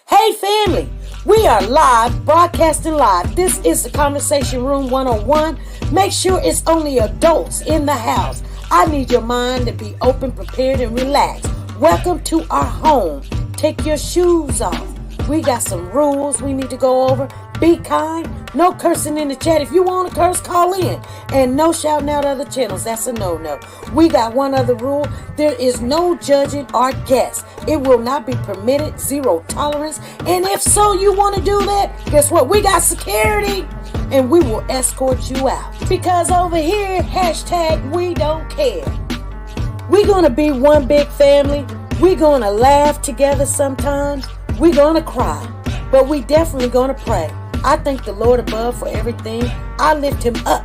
Hey family, we are live, broadcasting live. This is the Conversation Room 101. Make sure it's only adults in the house. I need your mind to be open, prepared, and relaxed. Welcome to our home. Take your shoes off. We got some rules we need to go over. Be kind. No cursing in the chat. If you want to curse, call in. And no shouting out other channels. That's a no-no. We got one other rule. There is no judging our guests. It will not be permitted. Zero tolerance. And if so, you want to do that, guess what? We got security. And we will escort you out. Because over here, hashtag we don't care. We're going to be one big family. We're going to laugh together sometimes. We're going to cry. But we definitely going to pray. I thank the Lord above for everything. I lift him up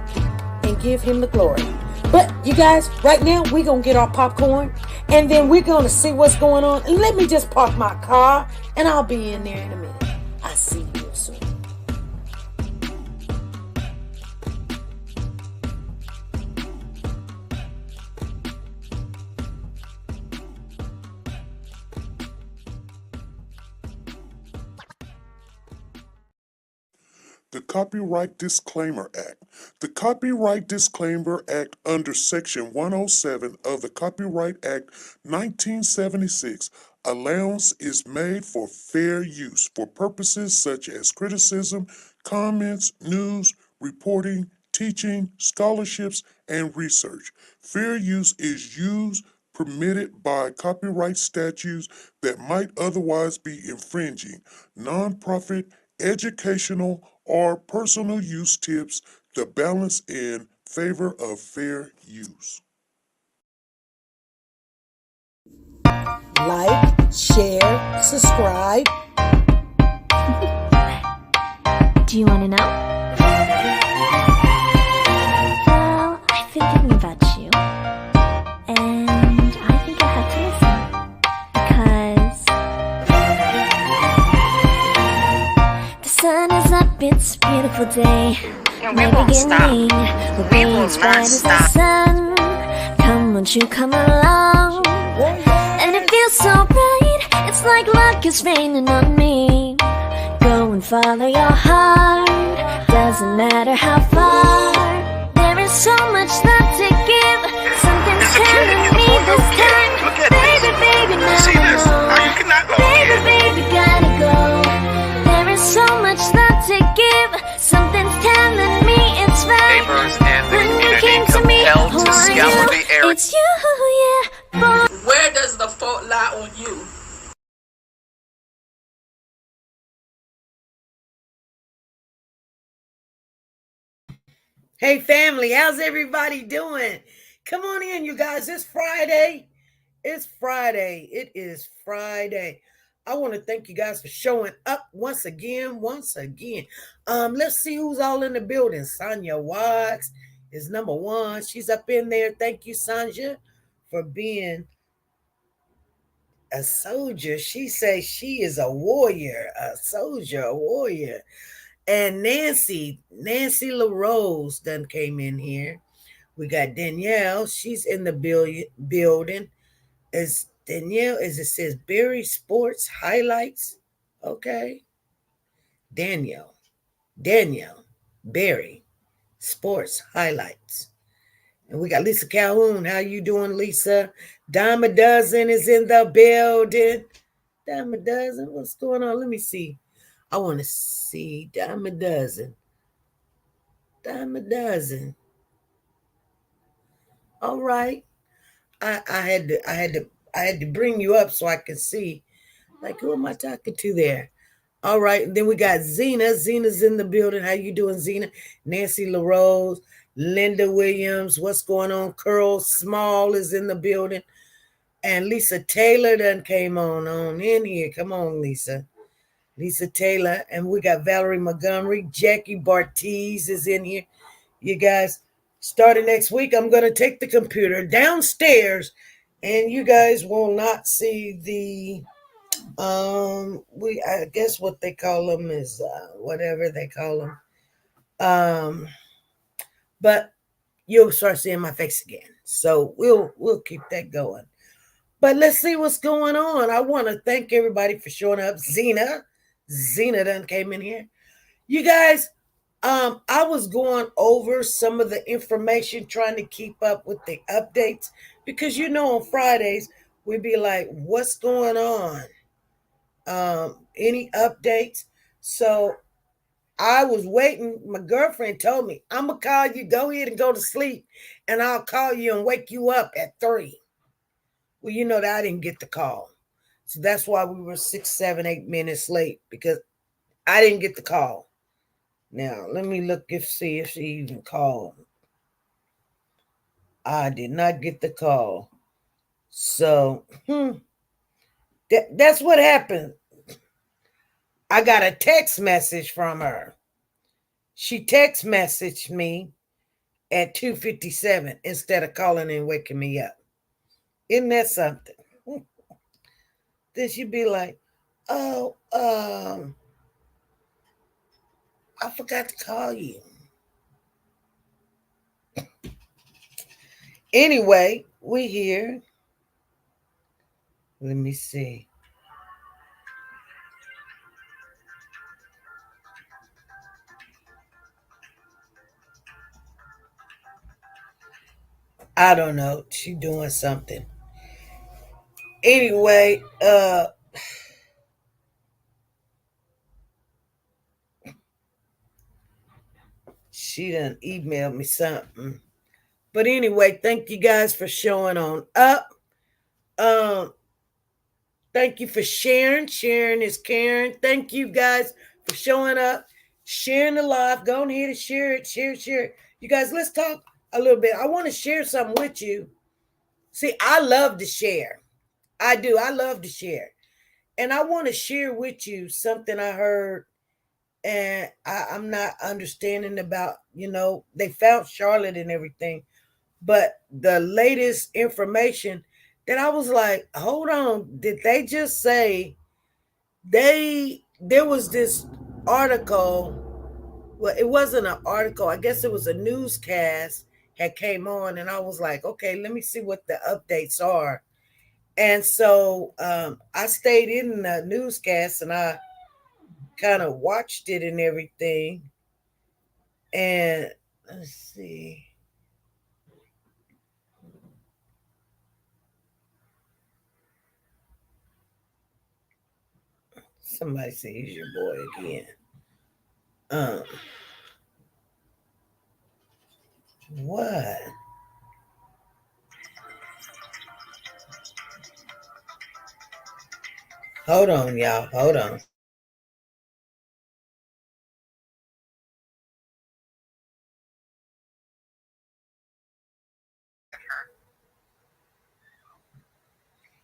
and give him the glory. But you guys, right now, we're going to get our popcorn. And then we're going to see what's going on. And let me just park my car. And I'll be in there in a minute. I'll see you soon. The Copyright Disclaimer Act. The Copyright Disclaimer Act under Section 107 of the Copyright Act 1976, allowance is made for fair use for purposes such as criticism, comments, news, reporting, teaching, scholarships, and research. Fair use is used permitted by copyright statutes that might otherwise be infringing. Nonprofit, educational, or personal use tips the balance in favor of fair use. Like, share, subscribe. Do you want to know? Well, I've been thinking about you, and I think I have to listen, because the sun is up, it's a beautiful day. We won't stop. We will not stop. Sun. Come, won't you come along? And it feels so right, it's like luck is raining on me. Go and follow your heart, doesn't matter how far. There is so much love to give. Something's telling me this time. Baby, baby, now See this? How you cannot go baby, here? baby, gotta go. There is so much love to give. Something's telling me it's right. Neighbors and the When you community came to me, compelled to who are scour you? the area. It's you, yeah, boy. Where does the fault lie on you? Hey family, how's everybody doing? Come on in, you guys. It's Friday. It's Friday. It is Friday. I want to thank you guys for showing up once again. Let's see who's all in the building. Sonia Watts is number one. She's up in there. Thank you, Sanja, for being a soldier. She says she is a warrior, a soldier, a warrior. And Nancy LaRose done came in here. We got Danielle. She's in the building. Is Danielle, as it says, Berry Sports Highlights. Okay. Danielle, Berry Sports Highlights. And we got Lisa Calhoun. How you doing, Lisa? Dime a Dozen is in the building. Dime a Dozen, what's going on? Let me see. I want to see Dime a Dozen. All right. I had to bring you up so I can see. Like, who am I talking to there? All right. And then we got Zena. Zena's in the building. How you doing, Zena? Nancy LaRose, Linda Williams. What's going on? Curl Small is in the building. And Lisa Taylor done came on in here. Come on, Lisa. Lisa Taylor. And we got Valerie Montgomery. Jackie Bartiz is in here. You guys, starting next week, I'm going to take the computer downstairs, and you guys will not see the, I guess what they call them is whatever they call them. But you'll start seeing my face again. So we'll keep that going. But let's see what's going on. I want to thank everybody for showing up. Zena, Zena done came in here. You guys, I was going over some of the information, trying to keep up with the updates, because on Fridays we'd be like, what's going on? Any updates? So I was waiting. My girlfriend told me, I'm gonna call you, go ahead and go to sleep, and I'll call you and wake you up at 3. Well, that I didn't get the call. So that's why we were 6, 7, 8 minutes late, because I didn't get the call. Now let me look see if she even called. I did not get the call. So that's what happened. I got a text message from her. She text messaged me at 2:57 instead of calling and waking me up. Isn't that something? Then she'd be like, oh, I forgot to call you. Anyway, we here. Let me see. I don't know. She doing something. Anyway, she done emailed me something. But anyway, thank you guys for showing on up. Thank you for sharing. Sharing is caring. Thank you guys for showing up, sharing the live. Go ahead and share it. Share it. You guys, let's talk a little bit. I want to share something with you. See, I love to share. I do. I love to share. And I want to share with you something I heard, and I'm not understanding about, they found Charlotte and everything. But the latest information that I was like, hold on, did they just say there was this article? Well, it wasn't an article. I guess it was a newscast had came on, and I was like, okay, let me see what the updates are. And so I stayed in the newscast and I kind of watched it and everything. And let's see. Somebody say he's your boy again. What? Hold on, y'all. Hold on.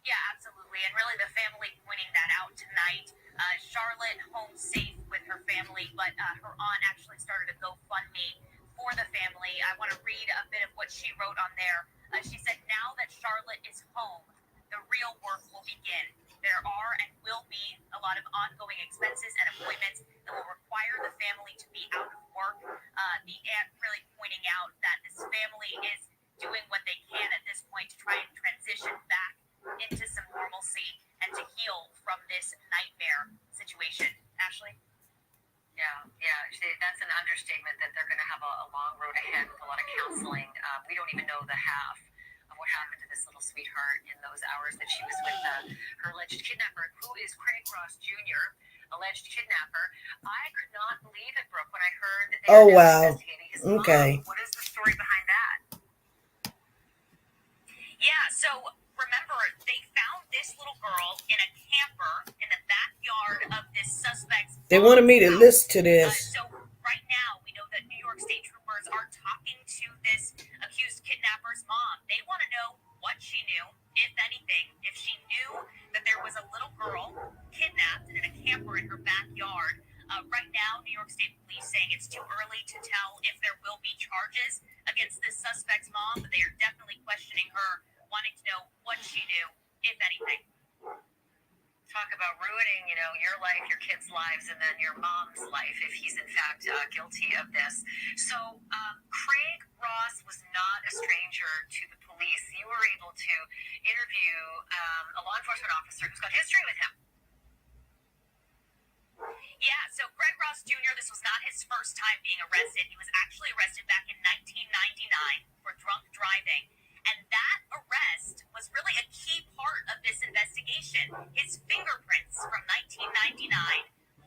Yeah, absolutely. And really the family pointing that out tonight. Charlotte home safe with her family, but her aunt actually started a GoFundMe for the family. I want to read a bit of what she wrote on there. She said, now that Charlotte is home, the real work will begin. There are and will be a lot of ongoing expenses and appointments that will require the family to be out of work. The aunt really pointing out that this family is doing what they can at this point to try and transition back into some normalcy and to heal from this nightmare situation. Ashley? Yeah, that's an understatement that they're going to have a long road ahead with a lot of counseling. We don't even know the half of what happened to this little sweetheart in those hours that she was with her alleged kidnapper, who is Craig Ross Jr., alleged kidnapper. I could not believe it, Brooke, when I heard that they were investigating his mom. What is the story behind that? Yeah, so remember, they found this little girl in a camper in the backyard of this suspect's They wanted me to listen to this. So right now, we know that New York State troopers are talking to this accused kidnapper's mom. They want to know what she knew, if anything, if she knew that there was a little girl kidnapped in a camper in her backyard. Right now, New York State police saying it's too early to tell if there will be charges against this suspect's mom, but they are definitely questioning her, wanting to know what she knew, if anything. Talk about ruining, your life, your kids' lives, and then your mom's life if he's in fact guilty of this. So Craig Ross was not a stranger to the police. You were able to interview a law enforcement officer who's got history with him. Yeah, so Greg Ross Jr., this was not his first time being arrested. He was actually arrested back in 1999 for drunk driving. And that arrest was really a key part of this investigation. His fingerprints from 1999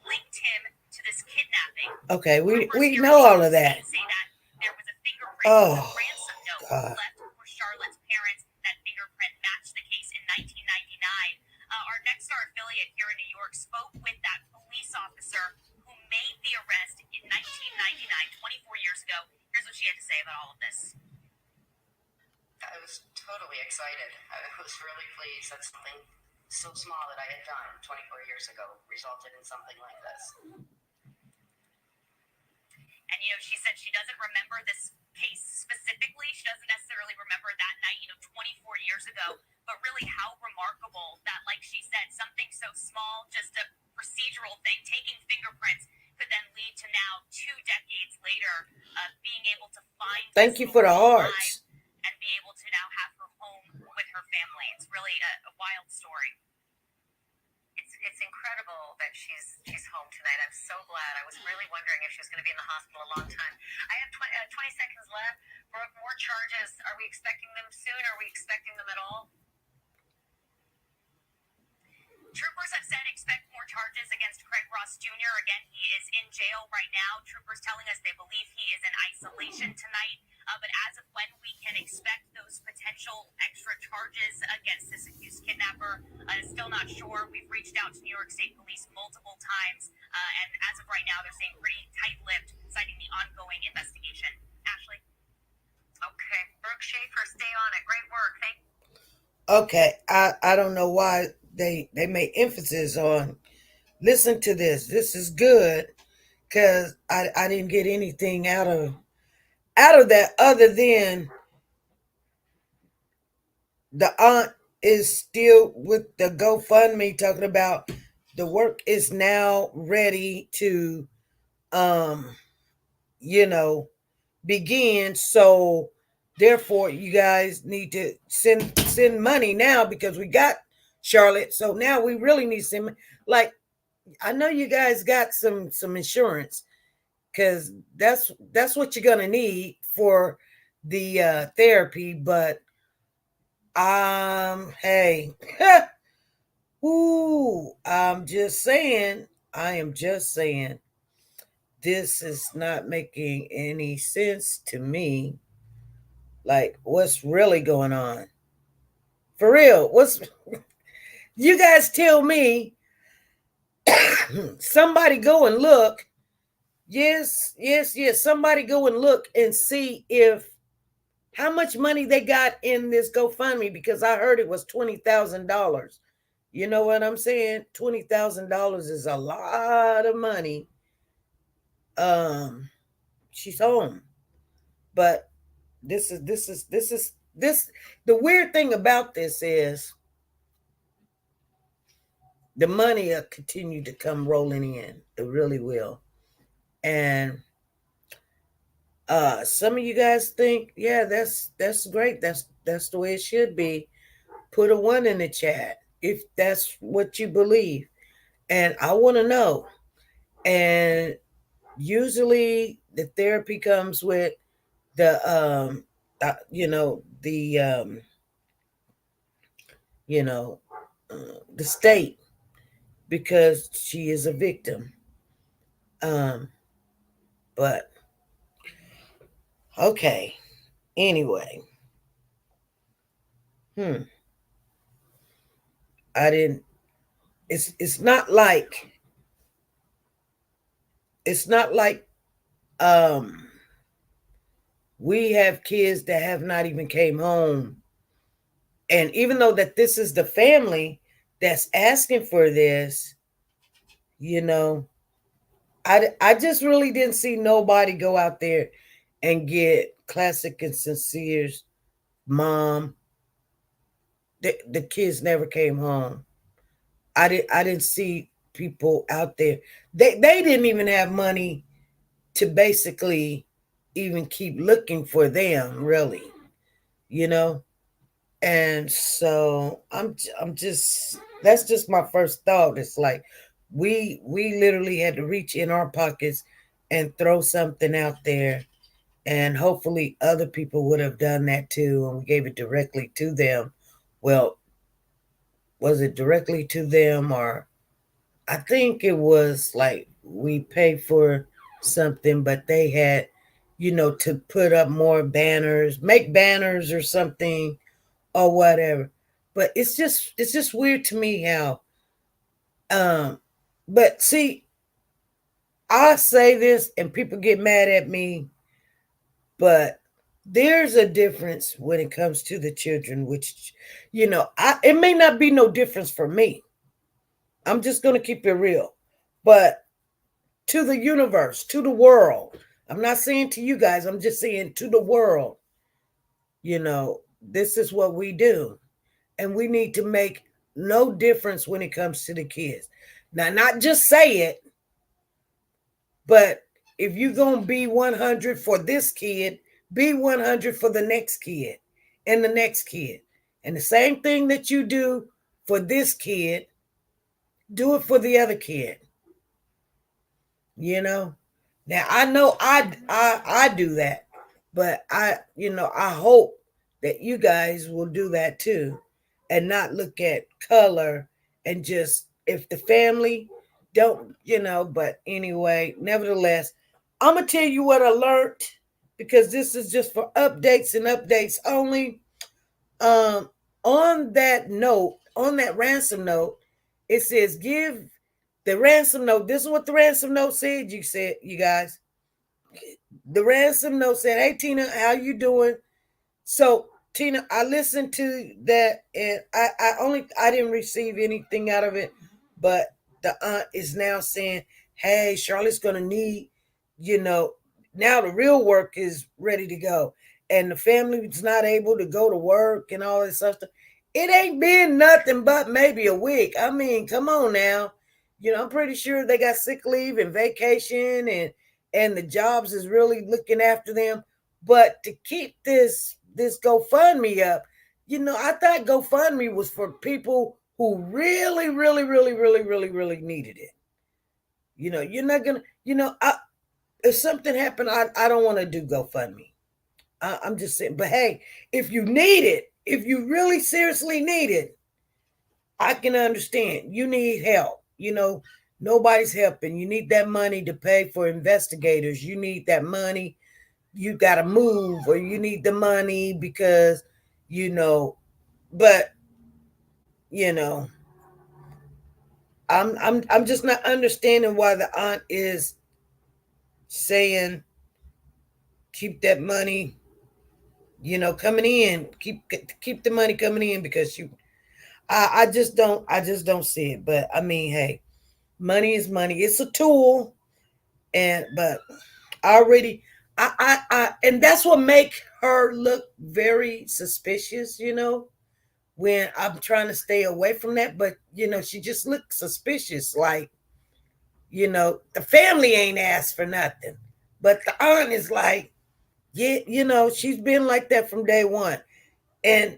linked him to this kidnapping. Okay, we know all of that. Say that there was a fingerprint on a ransom note left for Charlotte's parents. That fingerprint matched the case in 1999. Our Next Star affiliate here in New York spoke with that police officer who made the arrest in 1999, 24 years ago. Here's what she had to say about all of this. I was totally excited. I was really pleased that something so small that I had done 24 years ago resulted in something like this. And, she said she doesn't remember this case specifically. She doesn't necessarily remember that night, 24 years ago. But really how remarkable that, like she said, something so small, just a procedural thing, taking fingerprints, could then lead to now 2 decades later being able to find. Thank you for the hearts. And be able to now have her home with her family. It's really a wild story. It's incredible that she's home tonight. I'm so glad. I was really wondering if she was going to be in the hospital a long time. I have 20 seconds left. Brooke, more charges. Are we expecting them soon? Are we expecting them at all? Troopers have said expect more charges against Craig Ross Jr. Again, he is in jail right now. Troopers telling us they believe he is in isolation tonight. But as of when we can expect those potential extra charges against this accused kidnapper, still not sure. We've reached out to New York State Police multiple times. And as of right now, they're staying pretty tight-lipped, citing the ongoing investigation. Ashley? Okay. Brooke Schaefer, stay on it. Great work. Thank you. Okay, I don't know why they made emphasis on listen to this. This is good because I didn't get anything out of that other than the aunt is still with the GoFundMe talking about the work is now ready to begin. So therefore you guys need to send money now because we got Charlotte. So now we really need some, like, I know you guys got some insurance because that's what you're gonna need for the therapy. But hey, ooh, I'm just saying. I am just saying. This is not making any sense to me. Like, what's really going on? For real, you guys tell me. Somebody go and look. Yes. Somebody go and look and see how much money they got in this GoFundMe, because I heard it was $20,000. You know what I'm saying? $20,000 is a lot of money. She's home. But the weird thing about this is the money will continue to come rolling in. It really will. And some of you guys think, yeah, that's great. That's the way it should be. Put a 1 in the chat if that's what you believe. And I want to know. And usually the therapy comes with the the state, because she is a victim. But okay. Anyway. It's not like we have kids that have not even came home. And even though that this is the family that's asking for this, I just really didn't see nobody go out there and get Classic and Sincere's mom. The kids never came home. I didn't see people out there. They didn't even have money to basically even keep looking for them, really. And so I'm just, that's just my first thought. It's like, we literally had to reach in our pockets and throw something out there, and hopefully other people would have done that too, and we gave it directly to them. Well, was it directly to them, or I think it was like we paid for something, but they had, to put up more banners, make banners or something or whatever. But it's just weird to me how um but see, I say this and people get mad at me, but there's a difference when it comes to the children, which it may not be no difference for me. I'm just going to keep it real. But to the universe, to the world, I'm not saying to you guys, I'm just saying to the world, this is what we do. And we need to make no difference when it comes to the kids. Now, not just say it, but if you're going to be 100 for this kid, be 100 for the next kid and the next kid. And the same thing that you do for this kid, do it for the other kid. Now I know I do that, but I hope that you guys will do that too, and not look at color and just, if the family don't, but anyway, nevertheless, I'm gonna tell you what I learned, because this is just for updates and updates only. um on that note, on that ransom note, it says give the ransom note. This is what the ransom note said. You guys, the ransom note said, "Hey Tina, how you doing?" So Tina, I listened to that, and I didn't receive anything out of it, but the aunt is now saying, "Hey, Charlotte's gonna need, you know, now the real work is ready to go, and the family's not able to go to work and all this stuff." It ain't been nothing but maybe a week. I mean, come on now. I'm pretty sure they got sick leave and vacation, and the jobs is really looking after them. But to keep this GoFundMe up, I thought GoFundMe was for people who really, really, really, really, really, really needed it. You're not gonna, if something happened, I don't want to do GoFundMe. I'm just saying. But hey, if you need it, if you really seriously need it, I can understand. You need help. Nobody's helping. You need that money to pay for investigators. You need that money. You got to move, or you need the money because, but you know, I'm just not understanding why the aunt is saying keep that money, coming in, keep the money coming in, because I just don't see it. But I mean, hey, money is money. It's a tool, but I already, and that's what make her look very suspicious. When I'm trying to stay away from that, but she just looks suspicious. Like, the family ain't asked for nothing, but the aunt is like, yeah, she's been like that from day one, and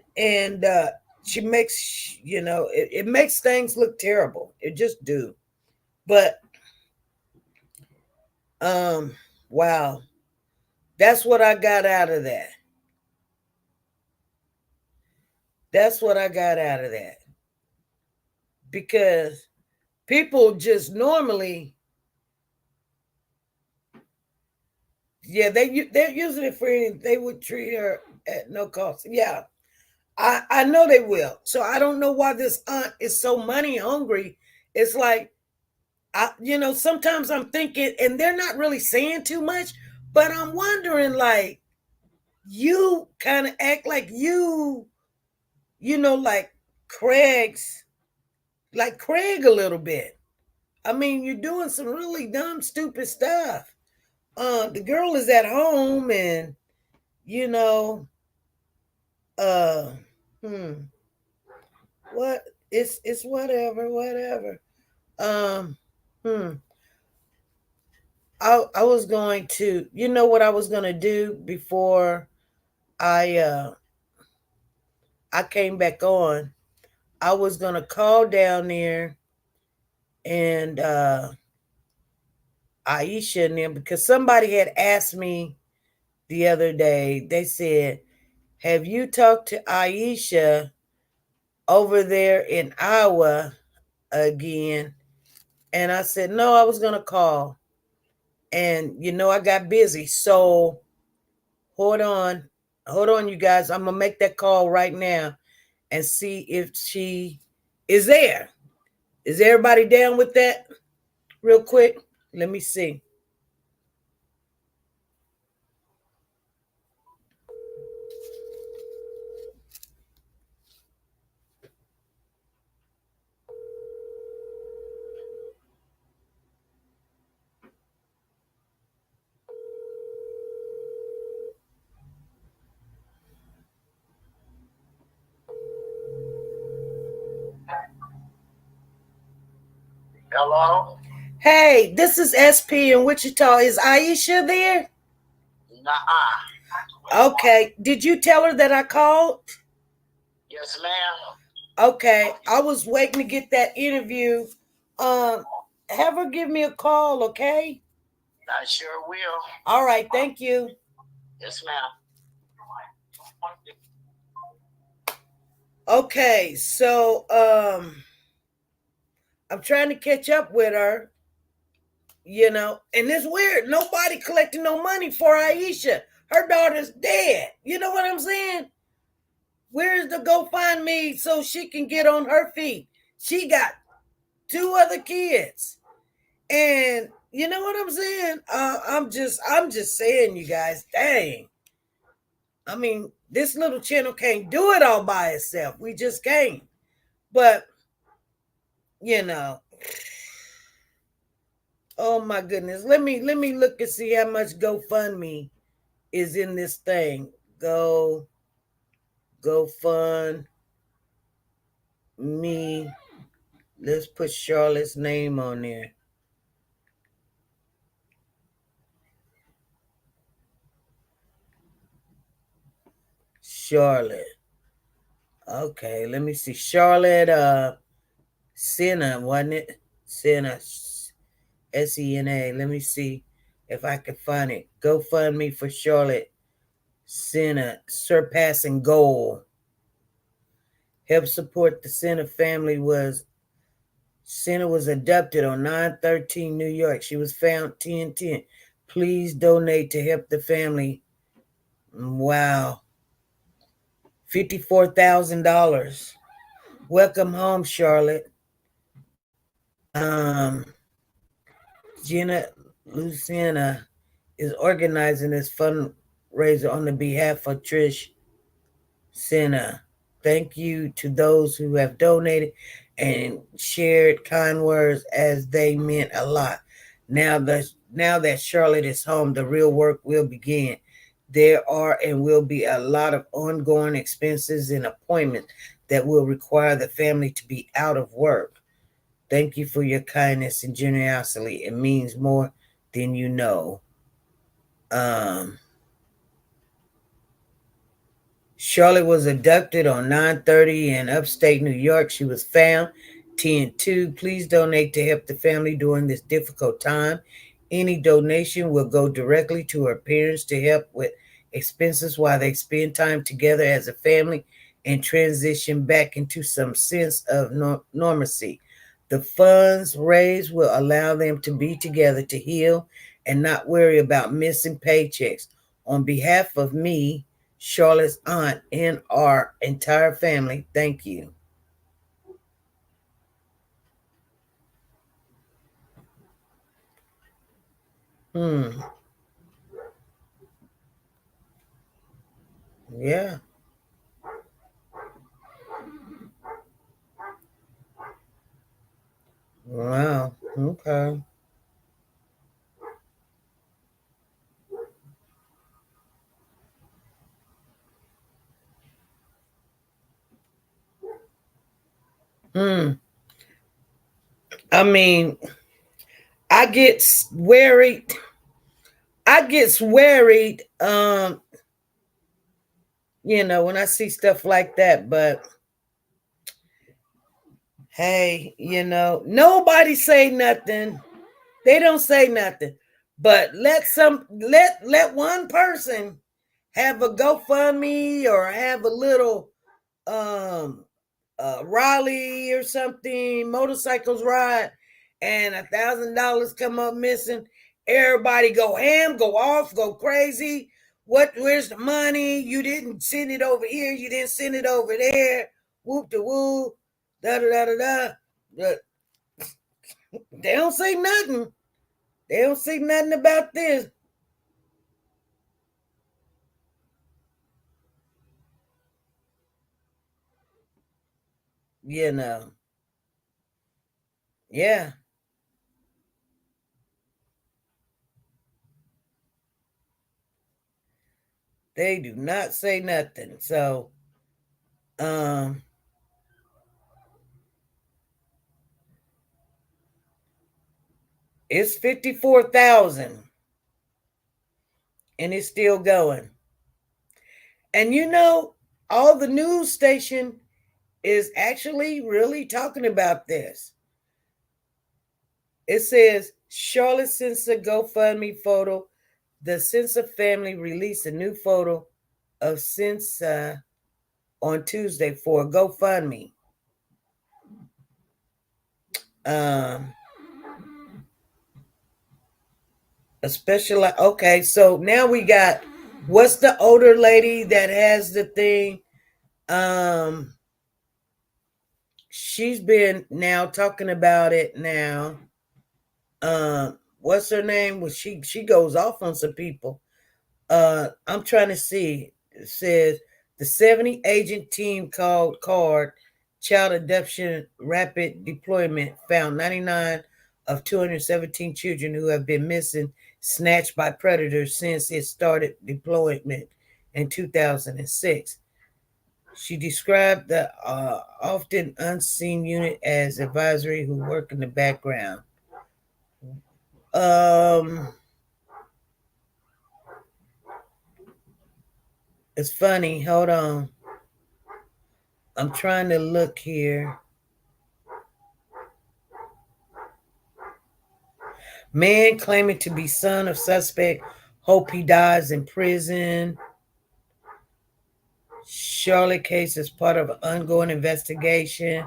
she makes, it makes things look terrible. It just do. But wow, that's what I got out of that. That's what I got out of that, because people just normally, yeah, they're using it for anything. They would treat her at no cost. Yeah, I know they will. So I don't know why this aunt is so money hungry. It's like, sometimes I'm thinking, and they're not really saying too much, but I'm wondering, like, you kind of act like like like Craig a little bit. I mean, you're doing some really dumb, stupid stuff. The girl is at home, and you know, uh, hmm, what? It's whatever. Um, hmm. I was going to, what I was gonna do before I uh I came back on. I was gonna call down there and Aisha and them, because somebody had asked me the other day, they said, have you talked to Aisha over there in Iowa again? And I said, no, I was going to call. And, I got busy. So hold on, you guys. I'm going to make that call right now and see if she is there. Is everybody down with that? Real quick, let me see. Hello? Hey, this is SP in Wichita. Is Aisha there? Nuh-uh. Okay. Did you tell her that I called? Yes, ma'am. Okay. I was waiting to get that interview. Have her give me a call, okay? I sure will. All right. Thank you. Yes, ma'am. Okay. So, I'm trying to catch up with her, and it's weird. Nobody collecting no money for Aisha. Her daughter's dead. You know what I'm saying? Where's the GoFundMe so she can get on her feet? She got 2 other kids. And you know what I'm saying? I'm just saying, you guys, dang. I mean, this little channel can't do it all by itself. We just can't. But, oh my goodness. Let me look and see how much GoFundMe is in this thing. GoFundMe. Let's put Charlotte's name on there. Charlotte. Okay, let me see. Charlotte Sena, wasn't it? Sena. Sena. Let me see if I can find it. GoFundMe for Charlotte Sena, surpassing goal. Help support the Sena family. Sena was abducted on 9/13 New York. She was found 10/10. Please donate to help the family. Wow. $54,000. Welcome home, Charlotte. Jenna Luciana is organizing this fundraiser on the behalf of Trish Senna. Thank you to those who have donated and shared kind words, as they meant a lot. Now that Charlotte is home, the real work will begin. There are and will be a lot of ongoing expenses and appointments that will require the family to be out of work. Thank you for your kindness and generosity. It means more than you know. Charlotte was abducted on 9/30 in upstate New York. She was found 10/2. Please donate to help the family during this difficult time. Any donation will go directly to her parents to help with expenses while they spend time together as a family and transition back into some sense of normalcy. The funds raised will allow them to be together to heal and not worry about missing paychecks. On behalf of me, Charlotte's aunt, and our entire family, thank you. Yeah. Wow. Okay. I mean, I get worried. When I see stuff like that, but Hey, nobody say nothing. They don't say nothing. But let one person have a GoFundMe or have a little rally or something, motorcycles ride, and $1,000 come up missing. Everybody go ham, go off, go crazy. Where's the money? You didn't send it over here. You didn't send it over there. Whoop de woo. Da da da da da. But they don't say nothing. They don't say nothing about this. Yeah. They do not say nothing. So, it's 54,000 and it's still going. And all the news station is actually really talking about this. It says Charlotte Censor GoFundMe photo. The Censor family released a new photo of Censor on Tuesday for a GoFundMe. Okay, so now we got, what's the older lady that has the thing? She's been now talking about it now. What's her name? Well, she goes off on some people. I'm trying to see. It says the 70 agent team called CARD Child Abduction Rapid Deployment found 99 of 217 children who have been missing, snatched by predators since it started deployment in 2006. She described the often unseen unit as advisory who work in the background. It's funny. Hold on. I'm trying to look here. Man claiming to be son of suspect. Hope he dies in prison. Charlotte case is part of an ongoing investigation.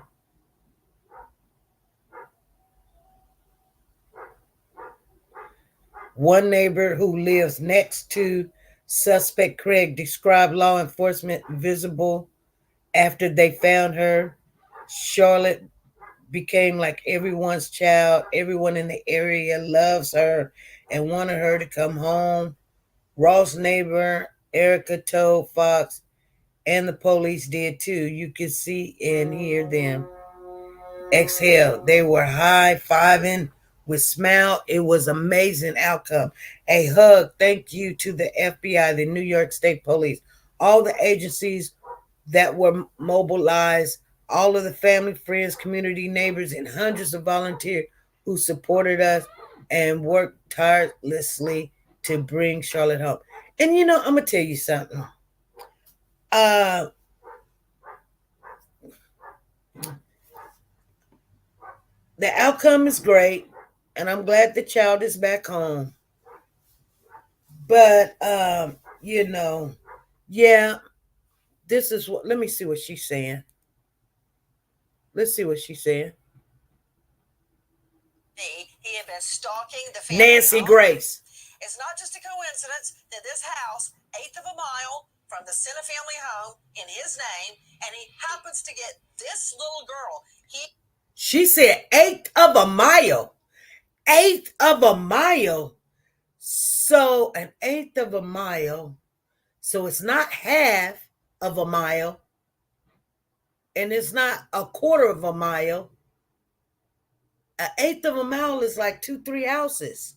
One neighbor who lives next to suspect Craig described law enforcement visible after they found her. Charlotte became like everyone's child. Everyone in the area loves her and wanted her to come home. Ross' neighbor, Erica, told Fox, and the police did too. You could see and hear them exhale. They were high-fiving with smile. It was amazing outcome. A hug. Thank you to the FBI, the New York State Police, all the agencies that were mobilized, all of the family, friends, community, neighbors, and hundreds of volunteers who supported us and worked tirelessly to bring Charlotte home. And I'm gonna tell you something. The outcome is great, and I'm glad the child is back home. But yeah, this is what. Let me see what she's saying. Let's see what she's saying. He had been stalking the family. Nancy Grace. It's not just a coincidence that this house, 1/8 of a mile from the Sennett family home, in his name, and he happens to get this little girl. She said 1/8 of a mile. 1/8 of a mile. So an 1/8 of a mile. So it's not half of a mile. And it's not a quarter of a mile. 1/8 of a mile is like 2-3 houses.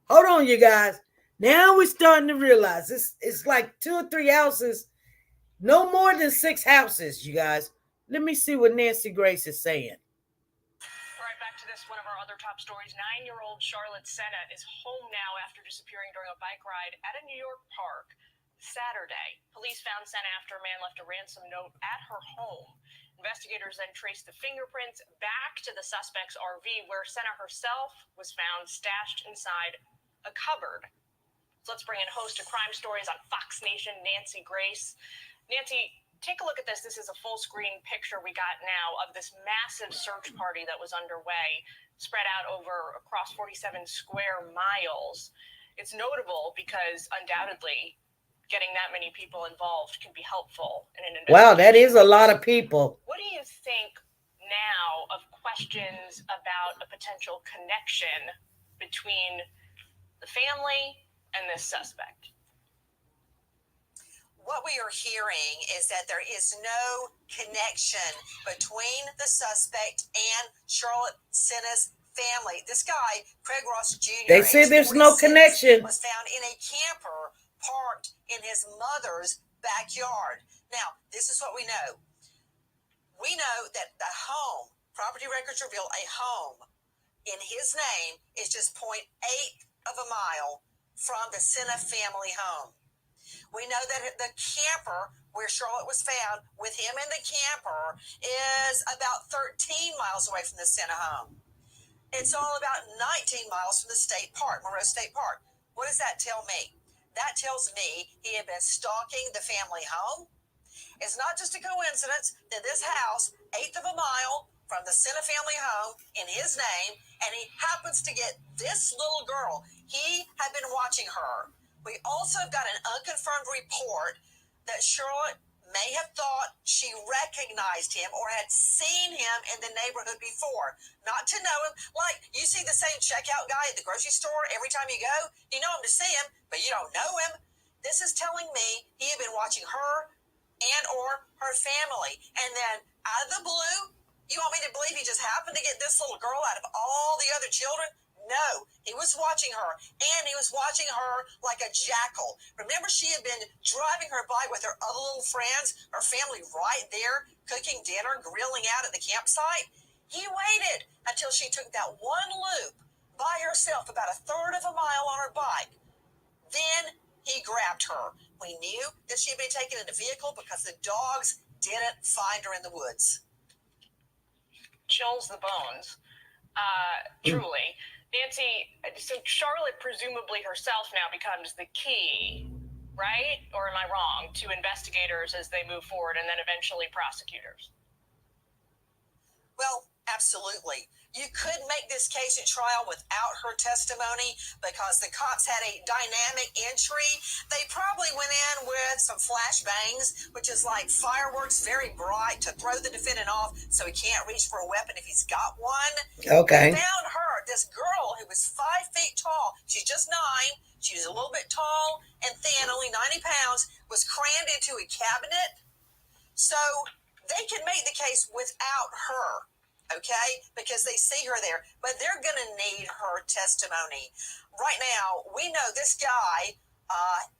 Hold on, you guys. Now we're starting to realize it's like 2 or 3 houses. No more than 6 houses, you guys. Let me see what Nancy Grace is saying. Right back to this, one of our other top stories. 9-year-old Charlotte Shenette is home now after disappearing during a bike ride at a New York park Saturday. Police found Shenette after a man left a ransom note at her home. Investigators then traced the fingerprints back to the suspect's RV, where Shenette herself was found stashed inside a cupboard. So let's bring in host of Crime Stories on Fox Nation, Nancy Grace. Nancy, take a look at this. This is a full screen picture we got now of this massive search party that was underway, spread out across 47 square miles. It's notable because undoubtedly getting that many people involved can be helpful in an investigation. Wow, that is a lot of people. What do you think now of questions about a potential connection between the family and this suspect? What we are hearing is that there is no connection between the suspect and Chalotte Senette's family. This guy, Craig Ross Jr., they say there's no connection, was found in a camper parked in his mother's backyard. Now, this is what we know. We know that the home, property records reveal a home in his name is just 0.8 of a mile from the Shenette family home. We know that the camper where Chalotte was found with him in the camper is about 13 miles away from the Shenette home. It's all about 19 miles from the state park, Monroe State Park. What does that tell me? That tells me he had been stalking the family home. It's not just a coincidence that this house, 1/8 of a mile from the Shenette family home in his name, and he happens to get this little girl. He had been watching her. We also got an unconfirmed report that Chalotte may have thought she recognized him or had seen him in the neighborhood before. Not to know him. Like, you see the same checkout guy at the grocery store every time you go. You know him to see him, but you don't know him. This is telling me he had been watching her and or her family. And then out of the blue, you want me to believe he just happened to get this little girl out of all the other children? No, he was watching her, and he was watching her like a jackal. Remember, she had been driving her bike with her other little friends, her family right there, cooking dinner, grilling out at the campsite. He waited until she took that one loop by herself, about 1/3 of a mile on her bike. Then he grabbed her. We knew that she had been taken in a vehicle because the dogs didn't find her in the woods. Chills the bones, truly. Nancy, so Chalotte presumably herself now becomes the key, right? Or am I wrong, to investigators as they move forward and then eventually prosecutors? Well, absolutely. You could make this case at trial without her testimony because the cops had a dynamic entry. They probably went in with some flashbangs, which is like fireworks, very bright, to throw the defendant off so he can't reach for a weapon if he's got one. Okay. They found her, this girl who was 5 feet tall. She's just 9. She was a little bit tall and thin, only 90 pounds, was crammed into a cabinet. So they can make the case without her. Okay, because they see her there, but they're going to need her testimony. Right now, we know this guy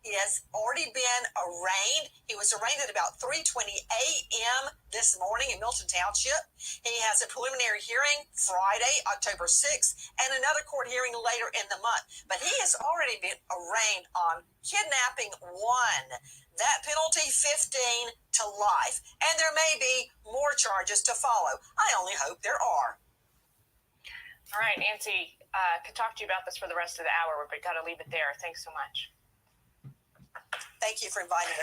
has already been arraigned. He was arraigned at about 3:20 a.m. this morning in Milton Township. He has a preliminary hearing Friday, October 6th, and another court hearing later in the month. But he has already been arraigned on kidnapping 1. That penalty, 15 to life. And there may be more charges to follow. I only hope there are. All right, Nancy, could talk to you about this for the rest of the hour, but got to leave it there. Thanks so much. Thank you for inviting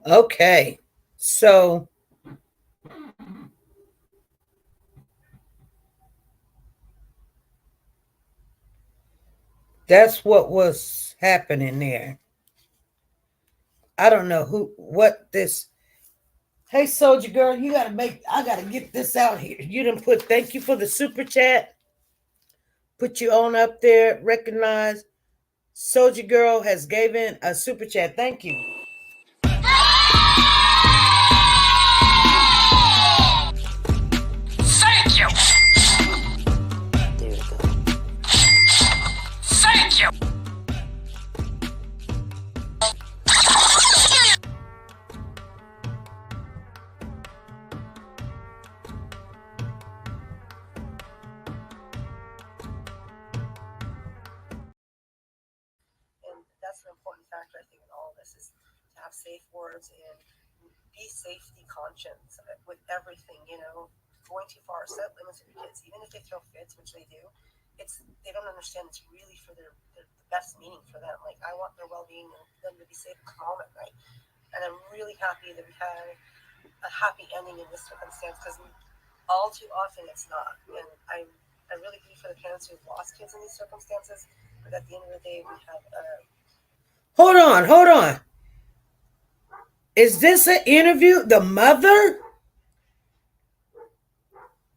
me. Okay, so that's what was happening there. I don't know what this. Hey, Soldier Girl, I gotta get this out here. You done put, thank you for the super chat. Put you on up there, recognize. Soldier Girl has given a super chat. Thank you. Thank you. There we go. Thank you. And that's an important factor, I think, in all of this is to have safe words and be safety conscious with everything, you know, going too far, set limits with your kids, even if they throw fits, which they do. They don't understand it's really for their best meaning for them. Like, I want their well-being and them to be safe and calm at night. And I'm really happy that we had a happy ending in this circumstance, because all too often it's not. And I really grieve for the parents who've lost kids in these circumstances. But at the end of the day, we have Hold on. Is this an interview? The mother?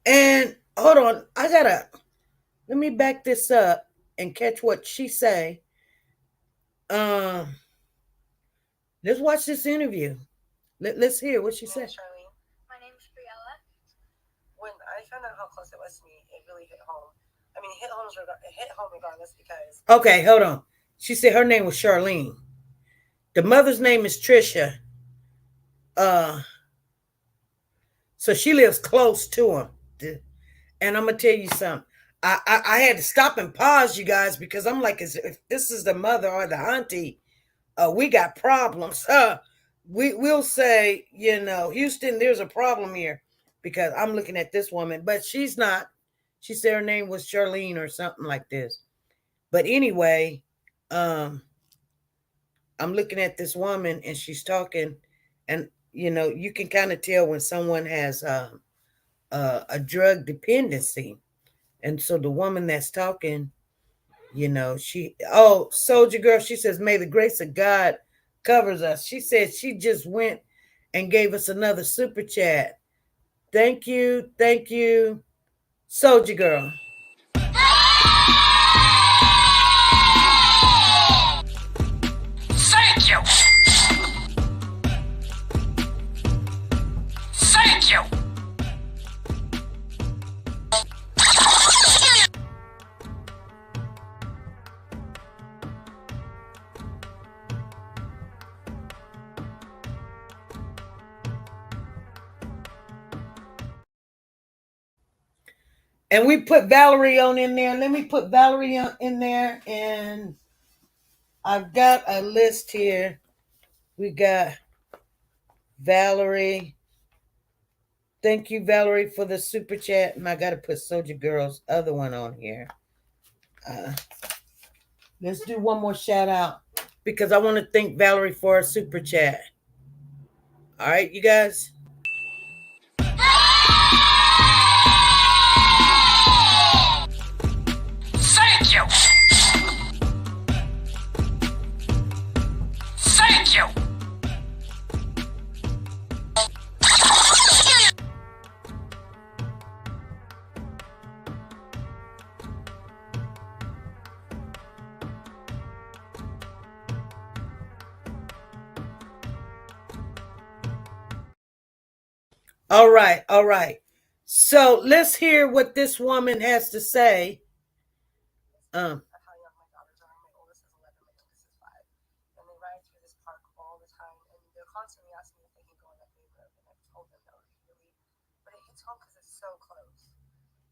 And hold on, let me back this up and catch what she say. Let's watch this interview. Let's hear what she said. Charlene. My name is Briella. When I found out how close it was to me, it really hit home. I mean, it hit home regardless, because... Okay, hold on. She said her name was Charlene. The mother's name is Trisha. So she lives close to him. And I'm gonna tell you something. I had to stop and pause, you guys, because I'm like, if this is the mother or the auntie, we got problems. We'll say, you know, Houston, there's a problem here, because I'm looking at this woman, but she's not. She said her name was Charlene or something like this. But anyway, I'm looking at this woman and she's talking, and you know, you can kind of tell when someone has a drug dependency. And so the woman that's talking, you know, Soldier Girl, she says, may the grace of God covers us. She said she just went and gave us another super chat. Thank you, Soldier Girl. Thank you. Thank you. And we put Valerie on in there. Let me put Valerie in there. And I've got a list here. We got Valerie. Thank you, Valerie, for the super chat. And I got to put Soldier Girl's other one on here. Let's do one more shout out, because I want to thank Valerie for her super chat. All right, you guys. Thank you. Thank you. All right. So let's hear what this woman has to say. How young my daughters are. My oldest is 11, my youngest is 5. And they ride through this park all the time. And they're constantly asking if they can go in that neighborhood. And I've told them no repeatedly. But it hits home because it's so close.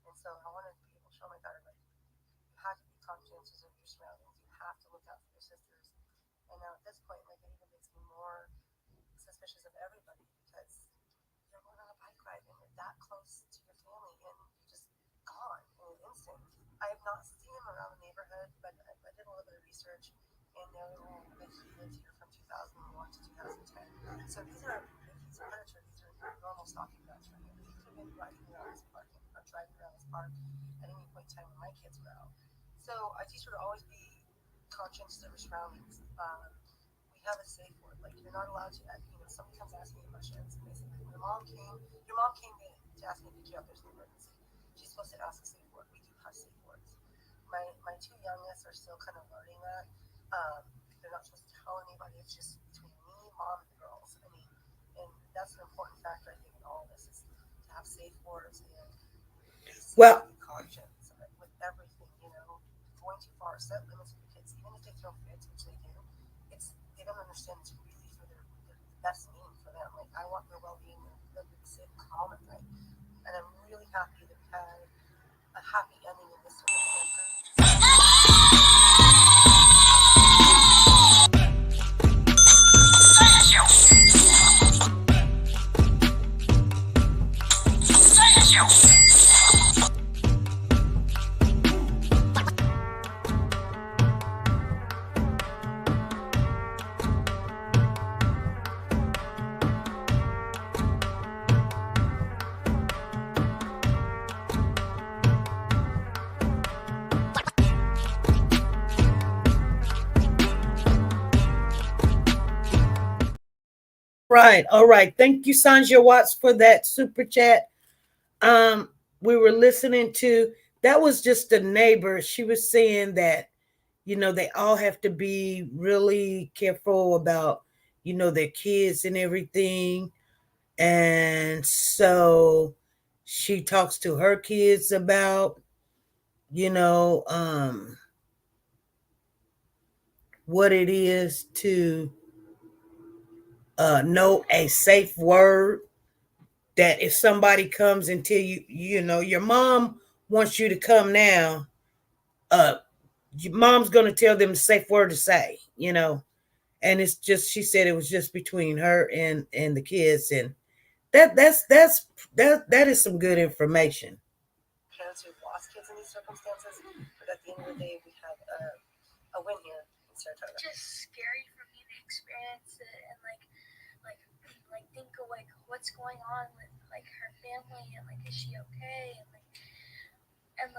And so I want to be able to show my daughter, like, you have to be conscientious of your surroundings. You have to look out for your sisters. And now at this point, like, it even makes me more suspicious of everybody, because you're going on a bike ride and you're that close to your family and you're just gone in an instant. I have not seen him around the neighborhood, but I did a little bit of research, and he lived here from 2001 to 2010. So he's a predator. These are normal stalking dogs for him. He could have been riding around this park or driving around this park at any point in time when my kids were out. So I teach her to always be conscious of her surroundings. We have a safe word. Like, you're not allowed to, you know, somebody comes asking you questions, and basically, when your mom came to ask me, did you have there's an emergency? She's supposed to ask a safe word. We do have safe words. My two youngest are still kind of learning that. They're not supposed to tell anybody. It's just between me, mom, and the girls. I mean, and that's an important factor, I think, in all of this, is to have safe words and be conscious with everything, you know. Going too far, set limits with your kids, even if they throw fits, which they do. They don't understand it's really for their best meaning for them. Like, I want their well-being and them to be safe and calm at night. And I'm really happy that we had a happy ending in this circumstance. Thank you. Right. All right. Thank you, Sandra Watts, for that super chat. Um, we were listening to that was just a neighbor. She was saying that, they all have to be really careful about, their kids and everything. And so she talks to her kids about, you know, um, what it is to know a safe word, that if somebody comes and tell you, your mom wants you to come now, uh, your mom's going to tell them the safe word to say, and it's just, she said it was just between her and the kids. And that is some good information. Parents who've lost kids in these circumstances, but at the end of the day, we have a win here in Saratoga. It's just scary for me to experience it and like think of like what's going on with like her family and like is she okay and it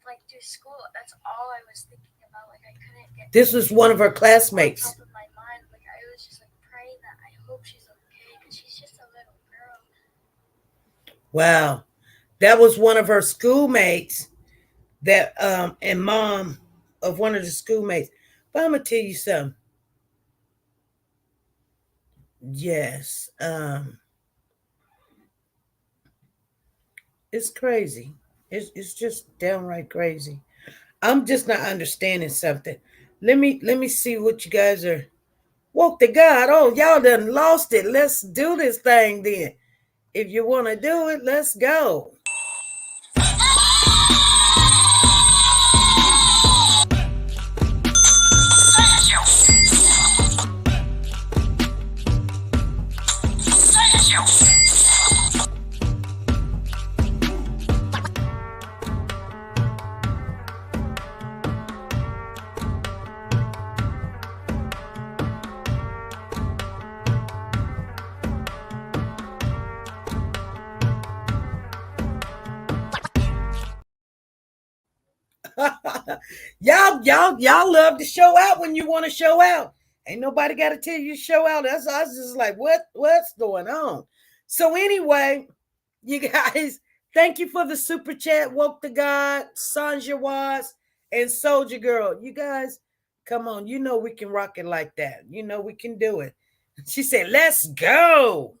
like through school, that's all I was thinking about. Like I couldn't get this was one of her classmates. on top of my mind. Like I was just like praying that I hope she's okay because she's just a little girl. Wow, that was one of her schoolmates, that and mom of one of the schoolmates. But I'm gonna tell you something. Yes, it's crazy. It's just downright crazy. I'm just not understanding something. Let me see what you guys are. Woke to God. Oh, y'all done lost it. Let's do this thing then. If you want to do it, let's go. y'all love to show out when you want to show out. Ain't nobody got to tell you to show out. That's I was just like, what's going on? So anyway, you guys, thank you for the super chat. Woke to God, Sanja Was, and Soldier Girl. You guys, come on. You know we can rock it like that. You know we can do it. She said, let's go.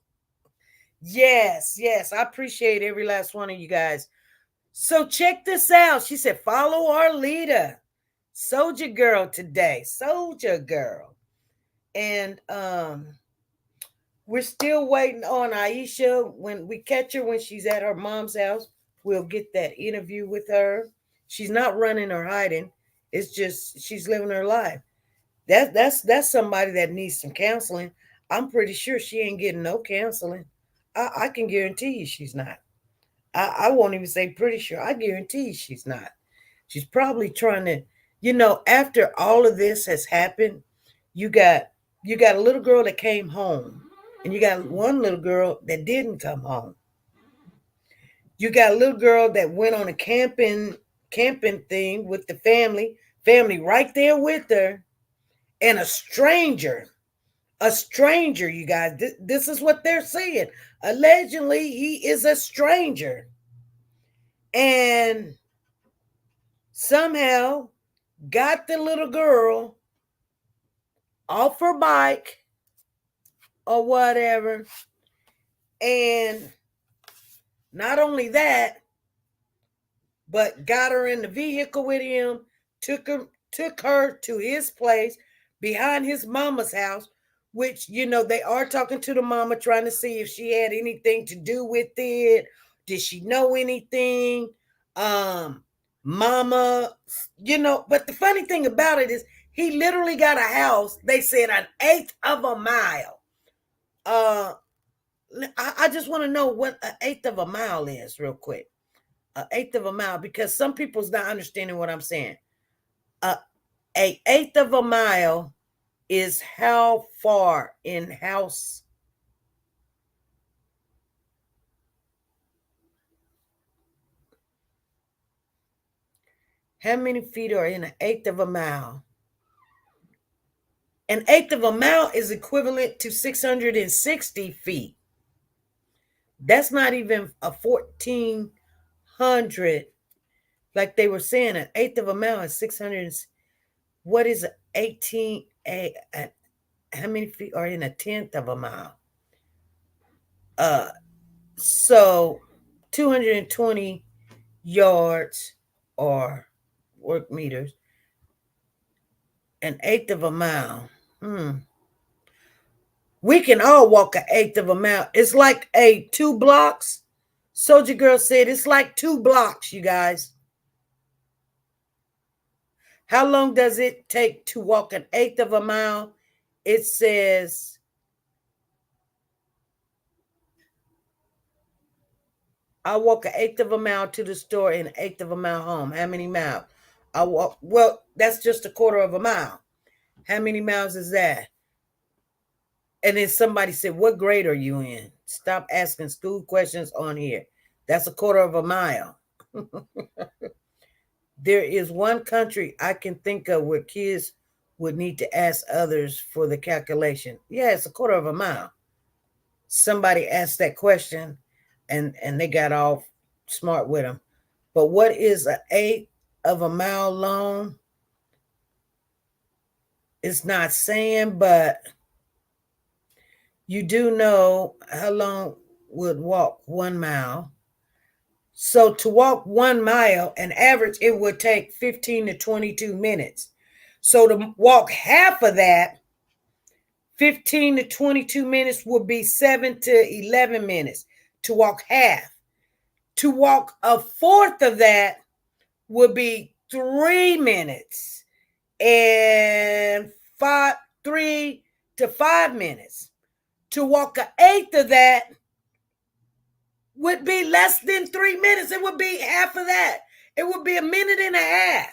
Yes. I appreciate every last one of you guys. So check this out. She said, follow our leader, Soldier Girl, today. Soldier Girl. And we're still waiting on Aisha. When we catch her when she's at her mom's house, we'll get that interview with her. She's not running or hiding. It's just she's living her life. That's somebody that needs some counseling. I'm pretty sure she ain't getting no counseling. I can guarantee you she's not. I won't even say pretty sure. I guarantee you she's not. She's probably trying to, after all of this has happened, you got a little girl that came home, and you got one little girl that didn't come home. You got a little girl that went on a camping thing with the family right there with her, and a stranger, you guys. This is what they're saying. Allegedly, he is a stranger. And somehow got the little girl off her bike or whatever. And not only that, but got her in the vehicle with him, took her to his place behind his mama's house, which, they are talking to the mama, trying to see if she had anything to do with it. Did she know anything? Mama, but the funny thing about it is he literally got a house, they said, an eighth of a mile. I just want to know what an eighth of a mile is real quick. An eighth of a mile, because some people's not understanding what I'm saying. A eighth of a mile is how far in house? How many feet are in an eighth of a mile? An eighth of a mile is equivalent to 660 feet. That's not even a 1,400. Like they were saying, an eighth of a mile is 600. What is 18? How many feet are in a tenth of a mile? So 220 yards or work meters, an eighth of a mile. We can all walk an eighth of a mile. It's like 2 blocks. Soldier Girl said it's like 2 blocks, you guys. How long does it take to walk an eighth of a mile? It says I walk an eighth of a mile to the store and an eighth of a mile home. How many miles? I walk. Well, that's just a quarter of a mile. How many miles is that? And then somebody said, what grade are you in? Stop asking school questions on here. That's a quarter of a mile. There is one country I can think of where kids would need to ask others for the calculation. Yeah, it's a quarter of a mile. Somebody asked that question and they got all smart with them. But what is an eighth of a mile long? It's not saying, but you do know how long would walk 1 mile. So to walk 1 mile, an average, it would take 15 to 22 minutes. So to walk half of that, 15 to 22 minutes would be 7 to 11 minutes to walk half. To walk a fourth of that would be 3 minutes and 3 to 5 minutes. To walk an eighth of that would be less than 3 minutes. It would be half of that. It would be 1.5 minutes